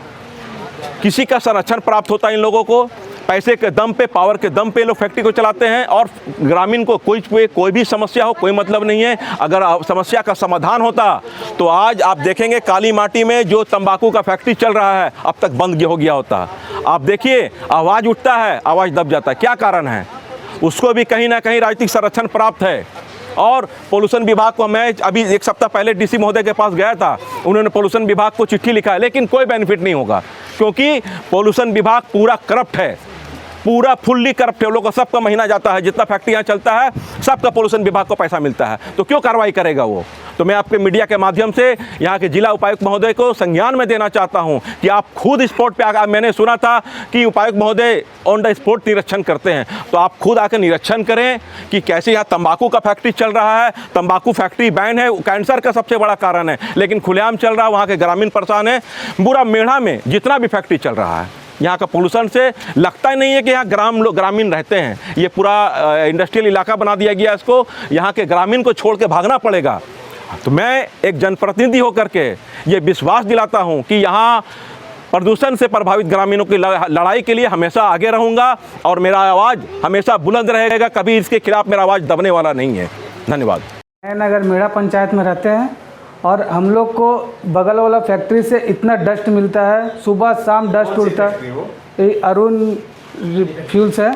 किसी का संरक्षण प्राप्त होता है। इन लोगों को पैसे के दम पे, पावर के दम पे लोग फैक्ट्री को चलाते हैं और ग्रामीण को कोई भी समस्या हो कोई मतलब नहीं है। अगर समस्या का समाधान होता तो आज आप देखेंगे काली माटी में जो तंबाकू का फैक्ट्री चल रहा है अब तक बंद हो गया होता। आप देखिए, आवाज़ उठता है, आवाज़ दब जाता है। क्या कारण है? उसको भी कहीं ना कहीं राजनीतिक संरक्षण प्राप्त है। और पोल्यूशन विभाग को, मैं अभी 1 सप्ताह पहले डीसी महोदय के पास गया था, उन्होंने पोल्यूशन विभाग को चिट्ठी लिखा है, लेकिन कोई बेनिफिट नहीं होगा, क्योंकि पोल्यूशन विभाग पूरा करप्ट है। पूरा फुल्ली करप्ट है, लोगों को सबका महीना जाता है, जितना फैक्ट्री यहाँ चलता है सबका पोल्यूशन विभाग को पैसा मिलता है, तो क्यों कार्रवाई करेगा वो। तो मैं आपके मीडिया के माध्यम से यहाँ के जिला उपायुक्त महोदय को संज्ञान में देना चाहता हूँ कि आप खुद स्पॉट पे आकर, मैंने सुना था कि उपायुक्त महोदय ऑन द स्पॉट निरीक्षण करते हैं, तो आप खुद आकर निरीक्षण करें कि कैसे यहाँ तंबाकू का फैक्ट्री चल रहा है। तंबाकू फैक्ट्री बैन है, कैंसर का सबसे बड़ा कारण है, लेकिन खुलेआम चल रहा है, वहाँ के ग्रामीण परेशान है। पूरा मेढ़ा में जितना भी फैक्ट्री चल रहा है, यहाँ का पोल्यूशन से लगता ही नहीं है कि यहाँ ग्रामीण रहते हैं। ये पूरा इंडस्ट्रियल इलाका बना दिया गया, इसको यहाँ के ग्रामीण को छोड़ के भागना पड़ेगा। तो मैं एक जनप्रतिनिधि होकर के ये विश्वास दिलाता हूँ कि यहाँ प्रदूषण से प्रभावित ग्रामीणों की लड़ाई के लिए हमेशा आगे रहूँगा और मेरा आवाज़ हमेशा बुलंद रहेगा, कभी इसके खिलाफ मेरा आवाज़ दबने वाला नहीं है। धन्यवाद। नगर मेढ़ा पंचायत में रहते हैं और हम लोग को बगल वाला फैक्ट्री से इतना डस्ट मिलता है, सुबह शाम डस्ट उड़ता है। ये अरुण फ्यूल्स है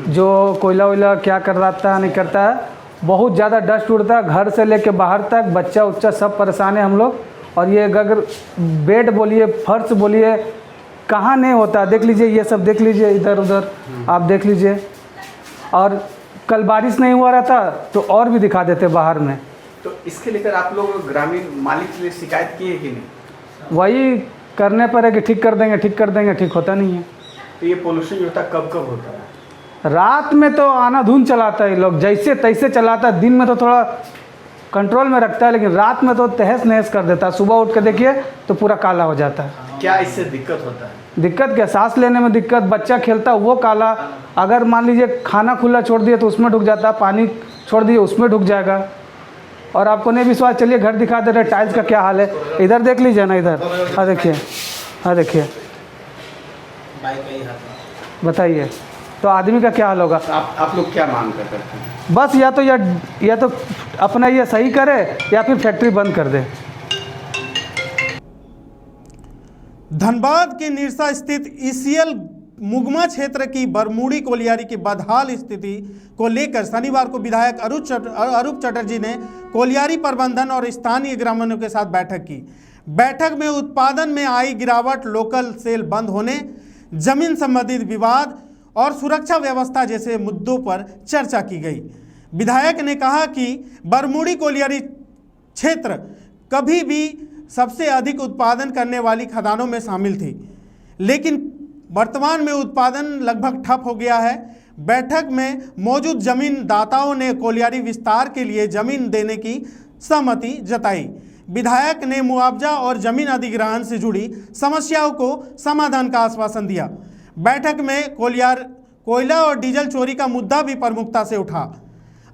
जो कोयला वोयला क्या कर रहा नहीं करता है, बहुत ज़्यादा डस्ट उड़ता है, घर से लेके बाहर तक बच्चा उच्चा सब परेशान है हम लोग। और ये अगर बेड बोलिए, फर्श बोलिए, कहाँ नहीं होता, देख लीजिए ये सब, देख लीजिए इधर उधर आप देख लीजिए। और कल बारिश नहीं हुआ रहता तो और भी दिखा देते बाहर में। तो इसके लेकर आप लोग ग्रामीण मालिक से शिकायत की है कि नहीं? वही करने पर है कि ठीक कर देंगे, ठीक कर देंगे, ठीक होता नहीं है। तो ये पोल्यूशन जो होता है कब कब होता है? रात में तो आना-धून चलाता है लोग, जैसे तैसे चलाता है। दिन में तो थोड़ा कंट्रोल में रखता है, लेकिन रात में तो तहस नहस कर देता है। सुबह उठ के देखिए तो पूरा काला हो जाता है। क्या इससे दिक्कत होता है? दिक्कत क्या, सांस लेने में दिक्कत, बच्चा खेलता है वो काला। अगर मान लीजिए खाना खुला छोड़ दिए तो उसमें ढुक जाता है, पानी छोड़ दिए उसमें ढुक जाएगा। और आपको नहीं विश्वास, चलिए घर दिखा दे रहे, टाइल्स का क्या हाल है, इधर देख लीजिए ना, इधर हाँ देखिए, हाँ देखिए, बताइए तो आदमी का क्या हाल होगा। आप लोग क्या मांग करते हैं? बस या तो अपना ये सही करे या फिर फैक्ट्री बंद कर दे। धनबाद के निरसा स्थित ईसीएल मुगमा क्षेत्र की बरमूड़ी कोलियारी की बदहाल स्थिति को लेकर शनिवार को विधायक अरूप चटर्जी ने कोलियारी प्रबंधन और स्थानीय ग्रामीणों के साथ बैठक की। बैठक में उत्पादन में आई गिरावट, लोकल सेल बंद होने, जमीन संबंधित विवाद और सुरक्षा व्यवस्था जैसे मुद्दों पर चर्चा की गई। विधायक ने कहा कि बरमूड़ी कोलियारी क्षेत्र कभी भी सबसे अधिक उत्पादन करने वाली खदानों में शामिल थी, लेकिन वर्तमान में उत्पादन लगभग ठप हो गया है। बैठक में मौजूद जमीन दाताओं ने कोलियारी विस्तार के लिए जमीन देने की सहमति जताई। विधायक ने मुआवजा और जमीन अधिग्रहण से जुड़ी समस्याओं को समाधान का आश्वासन दिया। बैठक में कोयला और डीजल चोरी का मुद्दा भी प्रमुखता से उठा।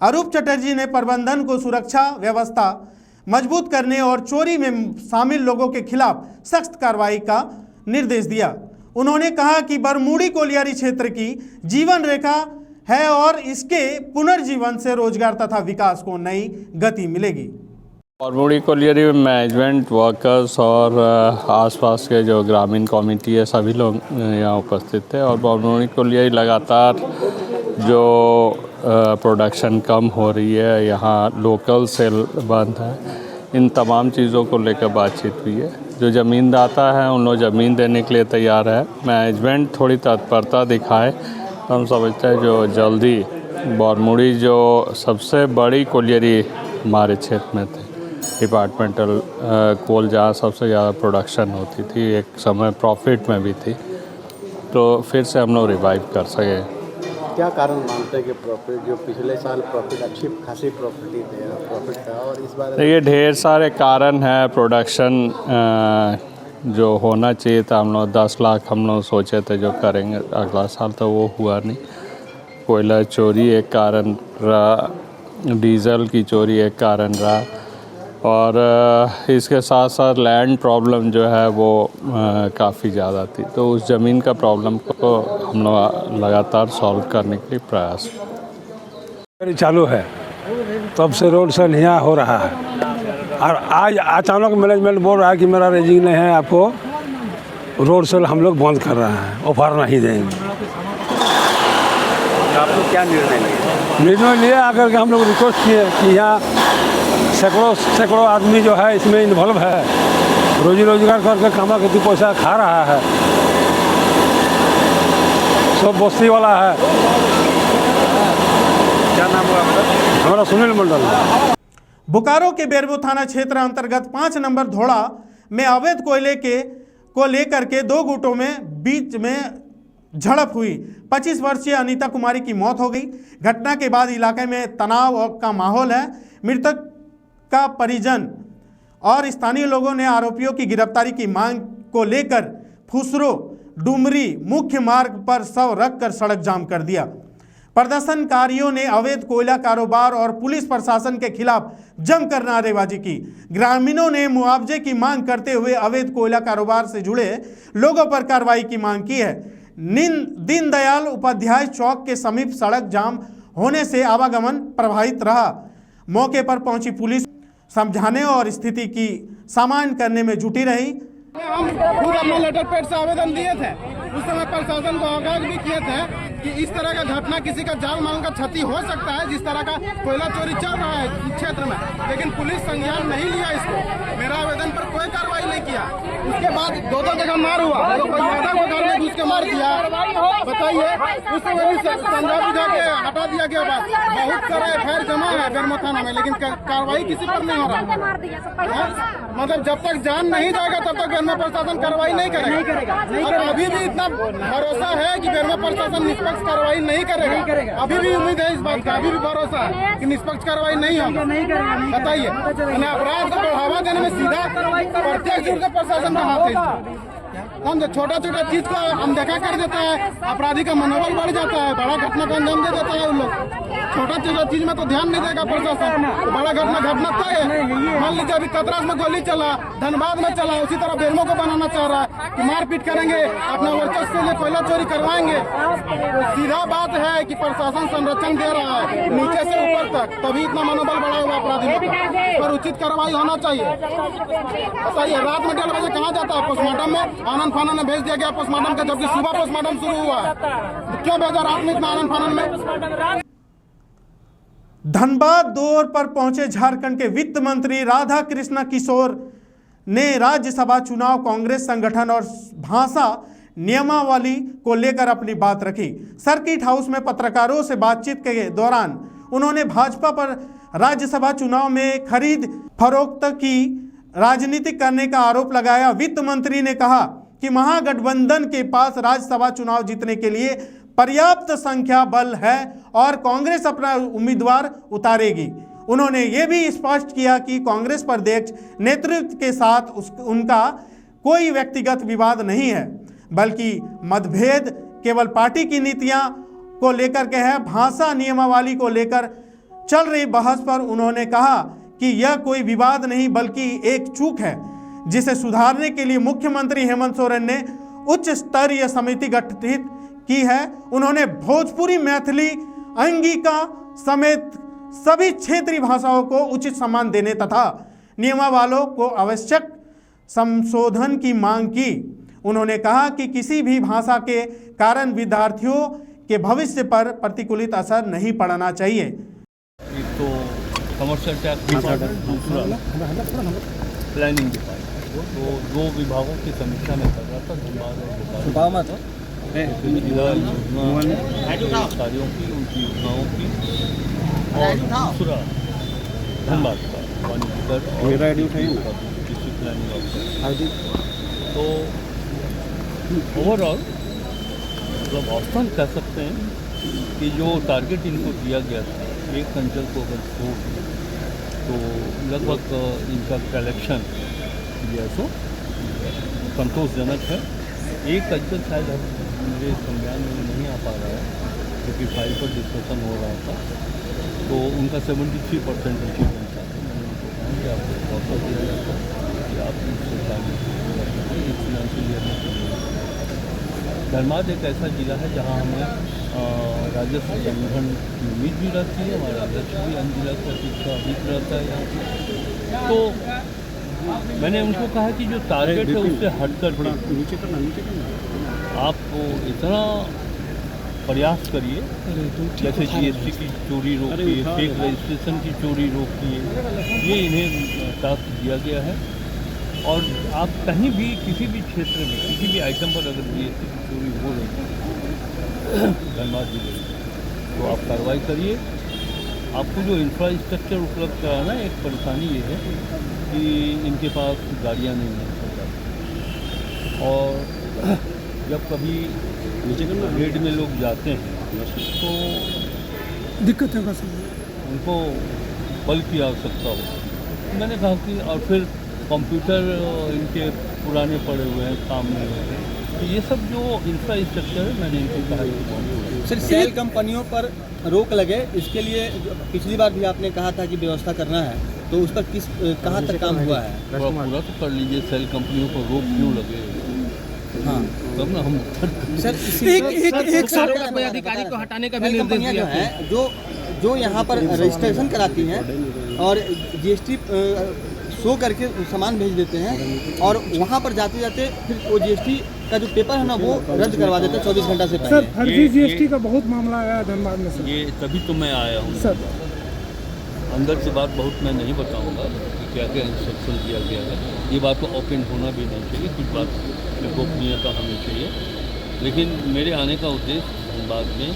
अरूप चटर्जी ने प्रबंधन को सुरक्षा व्यवस्था मजबूत करने और चोरी में शामिल लोगों के खिलाफ सख्त कार्रवाई का निर्देश दिया। उन्होंने कहा कि बरमूड़ी कोलियारी क्षेत्र की जीवन रेखा है और इसके पुनर्जीवन से रोजगार तथा विकास को नई गति मिलेगी। बरमूड़ी कोलियारी में मैनेजमेंट, वर्कर्स और आसपास के जो ग्रामीण कम्युनिटी है सभी लोग यहाँ उपस्थित थे। और बरमूड़ी कोलियारी लगातार जो प्रोडक्शन कम हो रही है, यहाँ लोकल सेल बंद है, इन तमाम चीज़ों को लेकर बातचीत हुई है। जो ज़मींदाता है उन लोग ज़मीन देने के लिए तैयार है। मैनेजमेंट थोड़ी तत्परता दिखाए तो हम समझते हैं जो जल्दी बरमूड़ी जो सबसे बड़ी कोलियारी हमारे क्षेत्र में थी, डिपार्टमेंटल कोल जहाँ सबसे ज़्यादा प्रोडक्शन होती थी, एक समय प्रॉफिट में भी थी, तो फिर से हम लोग रिवाइव कर सके। क्या कारण मानते हैं कि प्रॉफिट, जो पिछले साल प्रॉफिट अच्छी खासी प्रॉफिट था और इस बार? ये ढेर सारे कारण हैं। प्रोडक्शन जो होना चाहिए था, हम लोग 10 लाख हम लोग सोचे थे जो करेंगे अगला साल, तो वो हुआ नहीं। कोयला चोरी एक कारण रहा, डीजल की चोरी एक कारण रहा, और इसके साथ साथ लैंड प्रॉब्लम जो है वो काफ़ी ज़्यादा थी। तो उस ज़मीन का प्रॉब्लम को हम लोग लगातार सॉल्व करने के लिए प्रयास चालू है, तब से रोड सेल यहाँ हो रहा है। और आज अचानक मैनेजमेंट बोल रहा है कि मेरा रेजिंग नहीं है, आपको रोड सेल हम लोग बंद कर रहे हैं, ऑफर नहीं देंगे। आप लोग क्या निर्णय लिया आकर के हम लोग रिक्वेस्ट किए कि यहाँ सैकड़ों आदमी जो है इसमें इन्वॉल्व है, रोजी रोजगार करके कमा के पैसा खा रहा है, सब बस्ती वाला है। क्या नाम हुआ आपका? हमारा सुनील मंडल। बोकारो के बेरबो थाना क्षेत्र अंतर्गत 5 नंबर धोड़ा में अवैध कोयले को लेकर के 2 गुटों में बीच में झड़प हुई। 25 वर्षीय अनीता कुमारी की मौत हो गई। घटना के बाद इलाके में तनाव का माहौल है। मृतक का परिजन और स्थानीय लोगों ने आरोपियों की गिरफ्तारी की मांग को लेकर फुसरो डुमरी मुख्य मार्ग पर शव रखकर सड़क जाम कर दिया। प्रदर्शनकारियों ने अवैध कोयला कारोबार और पुलिस प्रशासन के खिलाफ जमकर नारेबाजी की। ग्रामीणों ने मुआवजे की मांग करते हुए अवैध कोयला कारोबार से जुड़े लोगों पर कार्रवाई की मांग की है। दीनदयाल उपाध्याय चौक के समीप सड़क जाम होने से आवागमन प्रभावित रहा। मौके पर पहुंची पुलिस समझाने और स्थिति की सामान्य करने में जुटी रही। हम खुद अपने लेटर पैड से आवेदन दिए थे। उस समय प्रशासन को अवगत भी किए थे कि इस तरह का घटना किसी का जान माल का क्षति हो सकता है, जिस तरह का कोयला चोरी चल रहा है क्षेत्र में, लेकिन पुलिस संज्ञान नहीं लिया इसको। मेरा आवेदन पर कोई कार्रवाई नहीं किया। उसके बाद 2 जगह मार हुआ, यादव को घर में घुस के मार दिया। बताइए, उस समय भी संज्ञान बुझा के हटा दिया गया। बात बहुत सारा FIR जमा है बेरमो थाना में, लेकिन कार्रवाई किसी पर नहीं हो रहा। मतलब जब तक जान नहीं जाएगा तब तक बेरमो प्रशासन कार्रवाई नहीं करेगा। और अभी भी इतना भरोसा है कि बेरमो प्रशासन निष्पक्ष कार्रवाई नहीं करेगा। अभी भी उम्मीद है इस बात का, अभी भी भरोसा है कि निष्पक्ष कार्रवाई नहीं होगा। बताइए, अपराध को बढ़ावा देने में सीधा प्रत्यक्ष रूप से प्रशासन का हाथ है। हम छोटा छोटा चीज को अनदेखा कर देता है, अपराधी का मनोबल बढ़ जाता है, बड़ा घटना को अंजाम दे देता है उन लोग। छोटा चीज में तो ध्यान नहीं देगा प्रशासन, तो बड़ा घटना तय है। मान लीजिए अभी कतरास में गोली चला, धनबाद में चला, उसी तरह बेरमो को बनाना चाह रहा है कि मारपीट करेंगे, अपना वर्चस्व के लिए कोयला चोरी करवाएंगे। तो सीधा बात है कि प्रशासन संरक्षण दे रहा है नीचे से ऊपर तक, तभी इतना मनोबल बढ़ा हुआ अपराधियों का। पर उचित कार्रवाई होना चाहिए। बताइए, रात में 1:30 बजे कहाँ जाता है पोस्टमार्टम में? आनंद फानन में भेज दिया गया पोस्टमार्टम का, जबकि सुबह पोस्टमार्टम शुरू हुआ है। क्यों भेजा रात में इतना आनंद फानन में? धनबाद दौर पर पहुंचे झारखंड के वित्त मंत्री राधा कृष्ण किशोर ने राज्यसभा चुनाव कांग्रेस संगठन और भाषा नियमावली को लेकर अपनी बात रखी। सर्किट हाउस में पत्रकारों से बातचीत के दौरान उन्होंने भाजपा पर राज्यसभा चुनाव में खरीद फरोख्त की राजनीति करने का आरोप लगाया। वित्त मंत्री ने कहा कि महागठबंधन के पास राज्यसभा चुनाव जीतने के लिए पर्याप्त संख्या बल है और कांग्रेस अपना उम्मीदवार उतारेगी। उन्होंने ये भी स्पष्ट किया कि कांग्रेस प्रदेश नेतृत्व के साथ उनका कोई व्यक्तिगत विवाद नहीं है, बल्कि मतभेद केवल पार्टी की नीतियां को लेकर के है। भाषा नियमावली को लेकर चल रही बहस पर उन्होंने कहा कि यह कोई विवाद नहीं बल्कि एक चूक है, जिसे सुधारने के लिए मुख्यमंत्री हेमंत सोरेन ने उच्च स्तरीय समिति गठित की है। उन्होंने भोजपुरी, मैथिली, अंगिका समेत सभी क्षेत्रीय भाषाओं को उचित सम्मान देने तथा नियमावलियों को आवश्यक संशोधन की मांग की। उन्होंने कहा कि किसी भी भाषा के कारण विद्यार्थियों के भविष्य पर प्रतिकूलित असर नहीं पड़ना चाहिए। एक तो कमर्शियल टैक्स डिपार्टमेंट, दूसरा प्लानिंग डिपार्टमेंट, तो 2 विभागों की समीक्षा में कर रहा था। धनबाद और जिला योजना कार्यों की, उनकी योजनाओं की, और दूसरा धनबाद का वाणिज्यकर और डिस्ट्रिक्ट प्लानिंग ऑफिसर। तो ओवरऑल मतलब औसतन कह सकते हैं कि जो टारगेट इनको दिया गया था, एक अंचल को अगर हो तो लगभग इनका कलेक्शन जो है सो संतोषजनक है। एक अंचल शायद मेरे संज्ञान में नहीं आ पा रहा है, क्योंकि फाइल पर डिस्कशन हो रहा था, तो उनका 73% अचीवमेंट था। मैंने उनको कहा कि आपको भरोसा दिया जाता है कि आप उससे इस फिनेंशियल ईयर में। धनबाद एक ऐसा जिला है जहाँ हमें राजस्व संगठन की उम्मीद भी रहती है, हमारा राजस्व भी अन्य जिला से अपेक्षा अधिक रहता है यहाँ। तो मैंने उनको कहा कि जो टारगेट है उससे हटकर नीचे करना आप इतना प्रयास करिए, जैसे GST की चोरी रोकिए, फेक रजिस्ट्रेशन की चोरी रोकिए, ये इन्हें टास्क दिया गया है। और आप कहीं भी किसी भी क्षेत्र में किसी भी आइटम पर अगर GST की चोरी हो रही है धनबाद जिले में। तो आप कार्रवाई करिए। आपको जो इंफ्रास्ट्रक्चर उपलब्ध कराना है, एक परेशानी ये है कि इनके पास गाड़ियाँ नहीं हैं सरकार, और जब कभी रेड में लोग जाते हैं तो दिक्कत है बस उनको बल की आवश्यकता हो। मैंने कहा कि और फिर कंप्यूटर इनके पुराने पड़े हुए हैं, काम नहीं हो रहे, तो ये सब जो इंफ्रास्ट्रक्चर है मैंने इनको कहा। सर, सेल कंपनियों पर रोक लगे, इसके लिए पिछली बार भी आपने कहा था कि व्यवस्था करना है, तो उस पर कहाँ तक काम हुआ है? पूरा तो कर लीजिए। सेल कंपनियों को रोक क्यों लगे? हाँ, तब ना हम सर एक कोई अधिकारी को हटाने का भी निर्देश दिया है जो यहाँ पर रजिस्ट्रेशन कराती हैं और जीएसटी शो करके सामान भेज देते हैं, और वहाँ पर जाते जाते फिर वो जीएसटी का जो पेपर है ना वो रद्द करवा देते हैं 24 घंटा से पहले। सर, फर्जी जीएसटी का बहुत मामला आया धनबाद में सर। ये तभी तो मैं आया हूँ सर। अंदर की बात बहुत मैं नहीं बताऊँगा कि क्या क्या इंस्ट्रक्शन दिया गया है। ये बात तो ओपन होना भी नहीं चाहिए, कुछ बात में गोपनीयता होनी चाहिए। लेकिन मेरे आने का उद्देश्य धनबाद में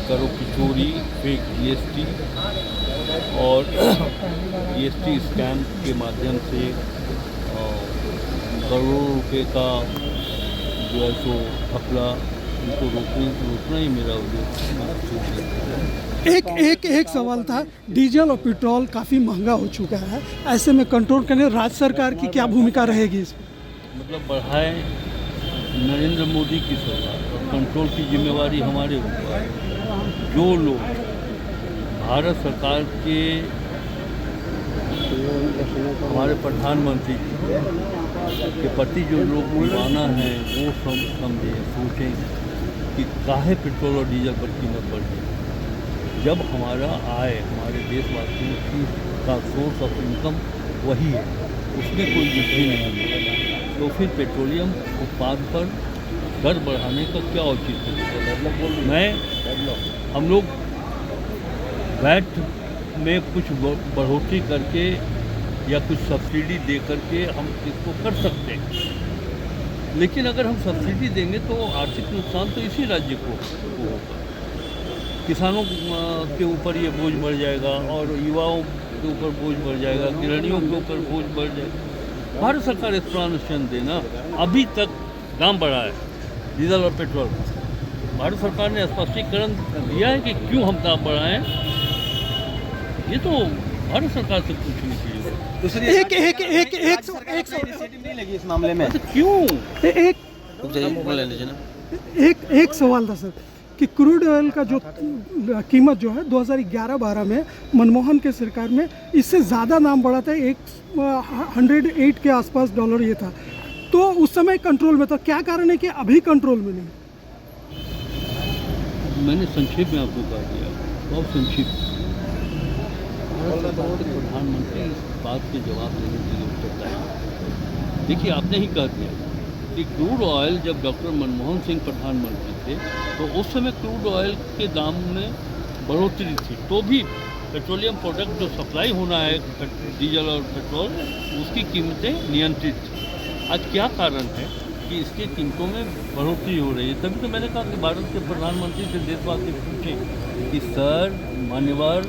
करो की चोरी, फेक जीएसटी और जीएसटी स्कैम के माध्यम से करोड़ों रुपए का जो है सो घपला, उनको रोकना ही मेरा उद्देश्य। एक सवाल था, डीजल और पेट्रोल काफ़ी महंगा हो चुका है, ऐसे में कंट्रोल करने राज्य सरकार की क्या भूमिका रहेगी इसमें? मतलब बढ़ाए नरेंद्र मोदी की सरकार, और कंट्रोल की जिम्मेवारी हमारे ऊपर है। जो लोग भारत सरकार के हमारे प्रधानमंत्री के प्रति जो लोग बुलाना है वो समझें, सोचें कि काहे पेट्रोल और डीजल पर कीमत बढ़ गई। जब हमारा आय, हमारे देशवासियों की का सोर्स ऑफ इनकम वही है, उसमें कोई वृद्धि नहीं है, तो फिर पेट्रोलियम उत्पाद पर दर बढ़ाने का क्या औचित्य है? हम लोग वैट में कुछ बढ़ोतरी करके या कुछ सब्सिडी दे करके हम इसको कर सकते हैं, लेकिन अगर हम सब्सिडी देंगे तो आर्थिक नुकसान तो इसी राज्य को होगा। किसानों के ऊपर ये बोझ बढ़ जाएगा और युवाओं के ऊपर बोझ बढ़ जाएगा, गृहिणियों के ऊपर बोझ बढ़ जाएगा। भारत सरकार इस पर अनुदान देना, अभी तक दाम बढ़ा है डीजल और पेट्रोल का। भारत सरकार ने स्पष्टीकरण दिया है कि क्यों हम दाम बढ़ाएं, ये तो भारत सरकार से पूछने के लिए। नहीं लगी इस मामले में, तो क्यों? एक सवाल था सर कि क्रूड ऑयल का जो कीमत जो है 2011-12 में मनमोहन के सरकार में इससे ज़्यादा दाम बढ़ा था, 108 के आसपास डॉलर ये था, तो उस समय कंट्रोल में था। क्या कारण है कि अभी कंट्रोल में नहीं? मैंने संक्षेप में आपको कहा दिया, बहुत संक्षिप्त। प्रधानमंत्री इस बात के जवाब देने के लिए उत्तरदायी। देखिए, आपने ही कह दिया कि क्रूड ऑयल, जब डॉक्टर मनमोहन सिंह प्रधानमंत्री थे तो उस समय क्रूड ऑयल के दाम में बढ़ोतरी थी, तो भी पेट्रोलियम प्रोडक्ट जो सप्लाई होना है डीजल और पेट्रोल, उसकी कीमतें नियंत्रित थी। आज क्या कारण है कि इसकी कीमतों में बढ़ोतरी हो रही है? तभी तो मैंने कहा कि भारत के प्रधानमंत्री से देशवासी पूछें कि सर, मान्यवर,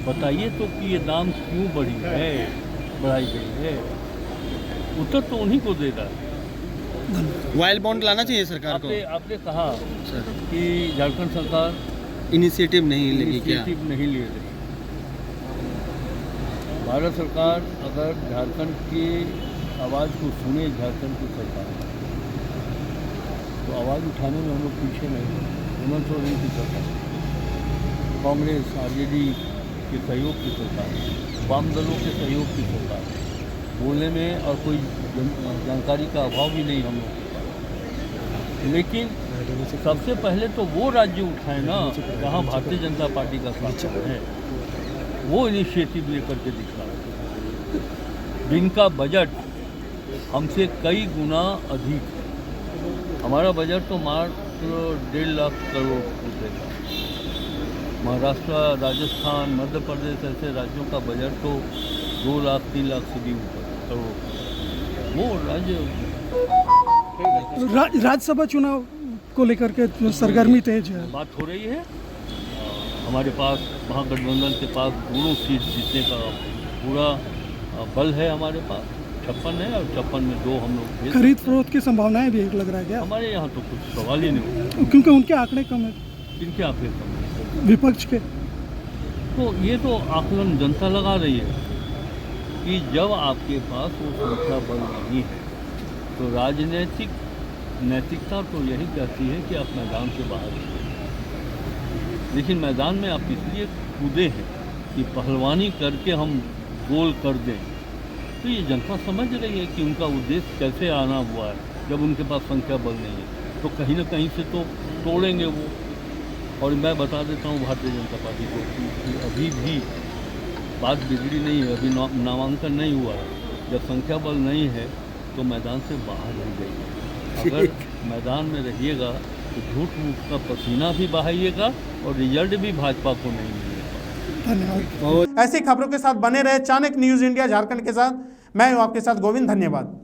बताइए तो कि ये दाम क्यों बढ़ाई गई है। उत्तर तो उन्हीं को देगा। ऑयल बॉन्ड लाना चाहिए सरकार को। आपने कहा कि झारखंड सरकार इनिशिएटिव नहीं लेगी, इनिशिएटिव नहीं ले रही। भारत सरकार अगर झारखंड की आवाज़ को सुने, झारखंड की सरकार, तो आवाज़ उठाने में हम लोग पीछे नहीं। हेमंत सोरेन की सरकार, कांग्रेस आरजेडी के सहयोग की सरकार, वाम दलों के सहयोग की सरकार, बोलने में और कोई जानकारी का अभाव भी नहीं हम लोग के पास। लेकिन सबसे पहले तो वो राज्य उठाए ना जहाँ भारतीय जनता पार्टी का शासन है, वो इनिशिएटिव लेकर के दिखा, जिनका बजट हमसे कई गुना अधिक है। हमारा बजट तो मात्र 1.5 लाख करोड़ रुपए का। महाराष्ट्र, राजस्थान, मध्य प्रदेश ऐसे राज्यों का बजट तो 2 लाख 3 लाख से भी ऊपर करोड़। वो राज्य राज्यसभा चुनाव को लेकर के सरगर्मी तेज है। बात हो रही है, हमारे पास महागठबंधन के पास दोनों सीट जीतने का पूरा बल है। हमारे पास 56 है और 56 में 2 हम लोग। खरीद फरोख्त की संभावनाएं भी एक लग रहा है क्या? हमारे यहाँ तो कुछ सवाल ही नहीं होता, क्योंकि उनके आंकड़े कम है। इनके आंकड़े कम है विपक्ष के। तो ये तो आकलन जनता लगा रही है कि जब आपके पास वो संख्या बल नहीं है तो राजनीतिक नैतिकता तो यही कहती है कि आप मैदान से बाहर निकलें। लेकिन मैदान में आप इसलिए कूदे हैं कि पहलवानी करके हम गोल कर दें, तो ये जनता समझ रही है कि उनका उद्देश्य कैसे आना हुआ है। जब उनके पास संख्या बल नहीं है तो कहीं ना कहीं से तो तोड़ेंगे वो। और मैं बता देता हूँ भारतीय जनता पार्टी को कि अभी भी बात बिगड़ी नहीं है, अभी नामांकन नहीं हुआ है। जब संख्या बल नहीं है तो मैदान से बाहर रह जाइए। अगर मैदान में रहिएगा तो झूठ मूठ का पसीना भी बहाइएगा और रिजल्ट भी भाजपा को नहीं मिलेगा। धन्यवाद। ऐसी खबरों के साथ बने रहे चाणक्य न्यूज इंडिया झारखंड के साथ। मैं हूं आपके साथ गोविंद। धन्यवाद।